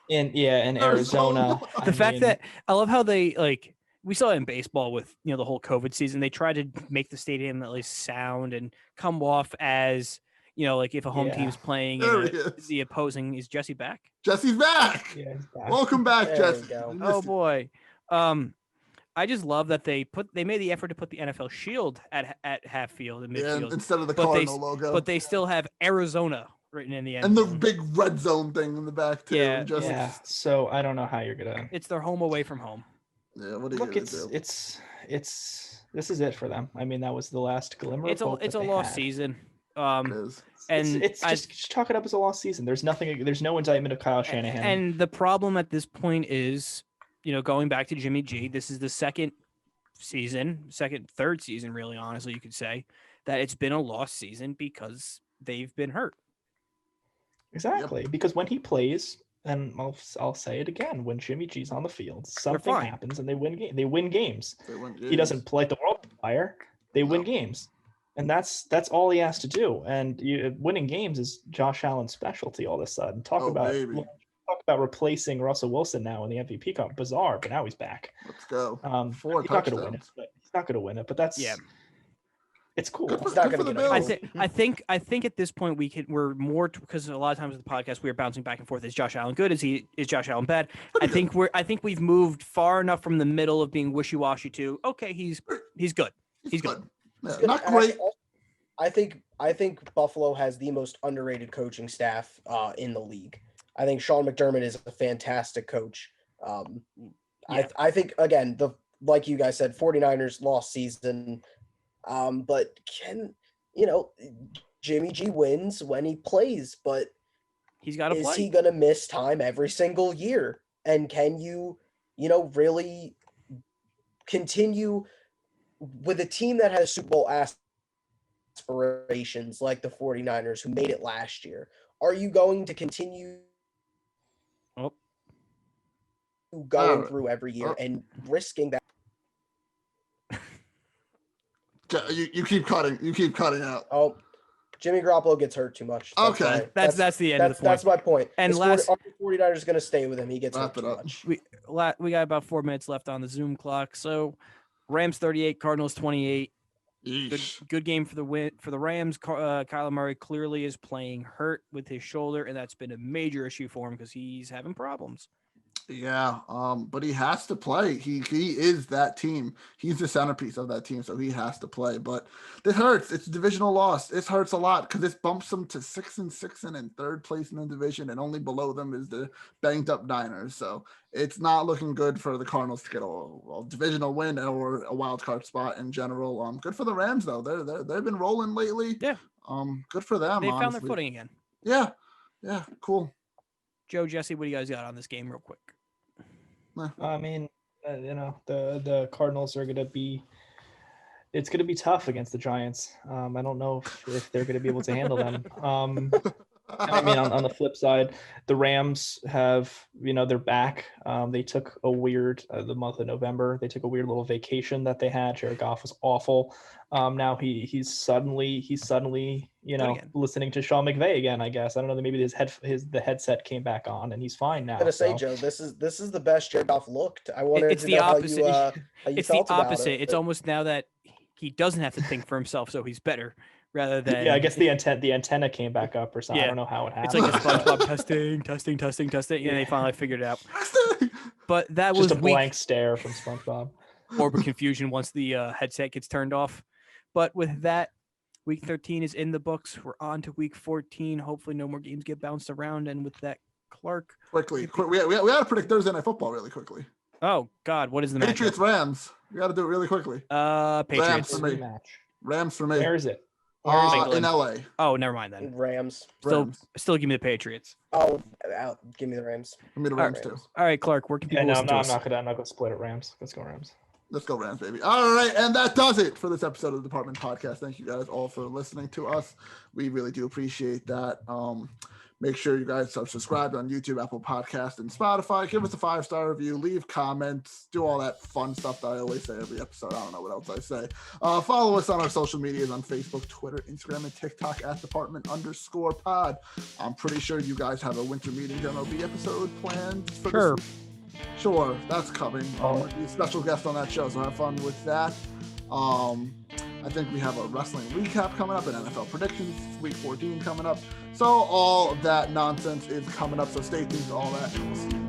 in Arizona. The fact that I love how they we saw it in baseball with the whole COVID season. They tried to make the stadium at least sound and come off as like if a home Yeah. team's playing There and he is. the opposing is Jesse back. Jesse's back. Yeah, he's back. Welcome back, There Jesse. we go. We Oh missed you. boy. I just love that they made the effort to put the NFL shield at half field and Yeah, midfield, instead of the But they- Cardinal logo. but they still have Arizona written in the end. and the zone. big red zone thing in the back too. Yeah, and just, Yeah. So I don't know how you're gonna. It's their home away from home. Yeah, what are you Look, gonna do? it's this is it for them. I mean, that was the last glimmer It's of a hope it's that a they lost had. season. It is. And It's just chalk it up as a lost season. There's no indictment of Kyle Shanahan. And the problem at this point is, going back to Jimmy G, this is the third season, really, honestly, you could say, that it's been a lost season because they've been hurt. Exactly, because when he plays, and I'll say it again, when Jimmy G's on the field, something fine. happens and they win games. They win He doesn't light the world on fire. They win No. games, and that's all he has to do. And winning games is Josh Allen's specialty. All of a sudden, talk about replacing Russell Wilson now in the MVP comp. Bizarre, but now he's back. Let's go. 4 4 he's not going to win it. touchdowns. But he's not going to win it. But that's it's cool. Good for- It's not good going for to the get a Bills. goal. I think at this point we're more because a lot of times with the podcast we are bouncing back and forth. Is Josh Allen good? Is Josh Allen bad? I think we've moved far enough from the middle of being wishy-washy to okay, he's good. He's good. Yeah, Good. not And great. I think Buffalo has the most underrated coaching staff in the league. I think Sean McDermott is a fantastic coach. Yeah. I think again, like you guys said, 49ers lost season. But Jimmy G wins when he plays, but He's got to is play. he going to miss time every single year? And can you really continue with a team that has Super Bowl aspirations like the 49ers who made it last year? Are you going to continue going through every year and risking that? You keep cutting. You keep cutting out. Oh, Jimmy Garoppolo gets hurt too much. Okay. That's the end of the point. That's my point. And Are the 49ers going to stay with him? He gets Wrap hurt it too up. much. We got about 4 minutes left on the Zoom clock. So Rams 38, Cardinals 28. Yeesh. Good game for the win for the Rams. Kyler Murray clearly is playing hurt with his shoulder, and that's been a major issue for him because he's having problems. Yeah, but he has to play. He is that team. He's the centerpiece of that team, so he has to play. But this hurts. It's a divisional loss. This hurts a lot because this bumps them to 6-6 and in third place in the division, and only below them is the banged up Niners. So it's not looking good for the Cardinals to get a divisional win or a wild card spot in general. Good for the Rams though. They've been rolling lately. Yeah. Good for them. They found their honestly. footing again. Yeah. Cool. Joe, Jesse, what do you guys got on this game, real quick? I mean, the Cardinals are going to be. It's going to be tough against the Giants. I don't know if they're going to be able to handle them. I mean, on the flip side, the Rams have, they're back. They took a weird, the month of November, they took a weird little vacation that they had. Jared Goff was awful. Now he's suddenly, listening to Sean McVay again, I guess. I don't know, maybe the headset came back on and he's fine now. I'm gonna say, Joe, this is the best Jared Goff looked. I wanted It's to the know opposite. how you It's the felt about opposite. it. It's almost now that he doesn't have to think for himself, so he's better rather than. Yeah, I guess the antenna came back up or something. Yeah. I don't know how it It's happened. like a SpongeBob testing, and they finally figured it out. But that Just was a blank stare from SpongeBob. Orbit confusion once the headset gets turned off. But with that, week 13 is in the books. We're on to week 14. Hopefully, no more games get bounced around. And with that, Clark. Quickly. We got to predict Thursday Night Football really quickly. Oh God, what is the Patriots Rams. We got to do it really quickly. matchup? Patriots. for me. Rams for me. Where is it? In LA. Oh, never mind then. Rams. Still give me the Patriots. Oh, give me the Rams. Give me the Rams too. All right, Clark. Where can people Yeah, no, listen to I'm us? not gonna split it. Rams. Let's go Rams. Let's go Rams, baby. All right, and that does it for this episode of the Department Podcast. Thank you guys all for listening to us. We really do appreciate that. Make sure you guys are subscribed on YouTube, Apple Podcast, and Spotify. Give us a 5-star review. Leave comments. Do all that fun stuff that I always say every episode. I don't know what else I say. Follow us on our social medias on Facebook, Twitter, Instagram, and TikTok at Department_pod. I'm pretty sure you guys have a winter meeting MLB episode planned for Sure. this week. Sure, that's coming. We'll be a special guest on that show, so have fun with that. I think we have a wrestling recap coming up and NFL predictions. Week 14 coming up. So all of that nonsense is coming up, so stay tuned to all that, and we'll see you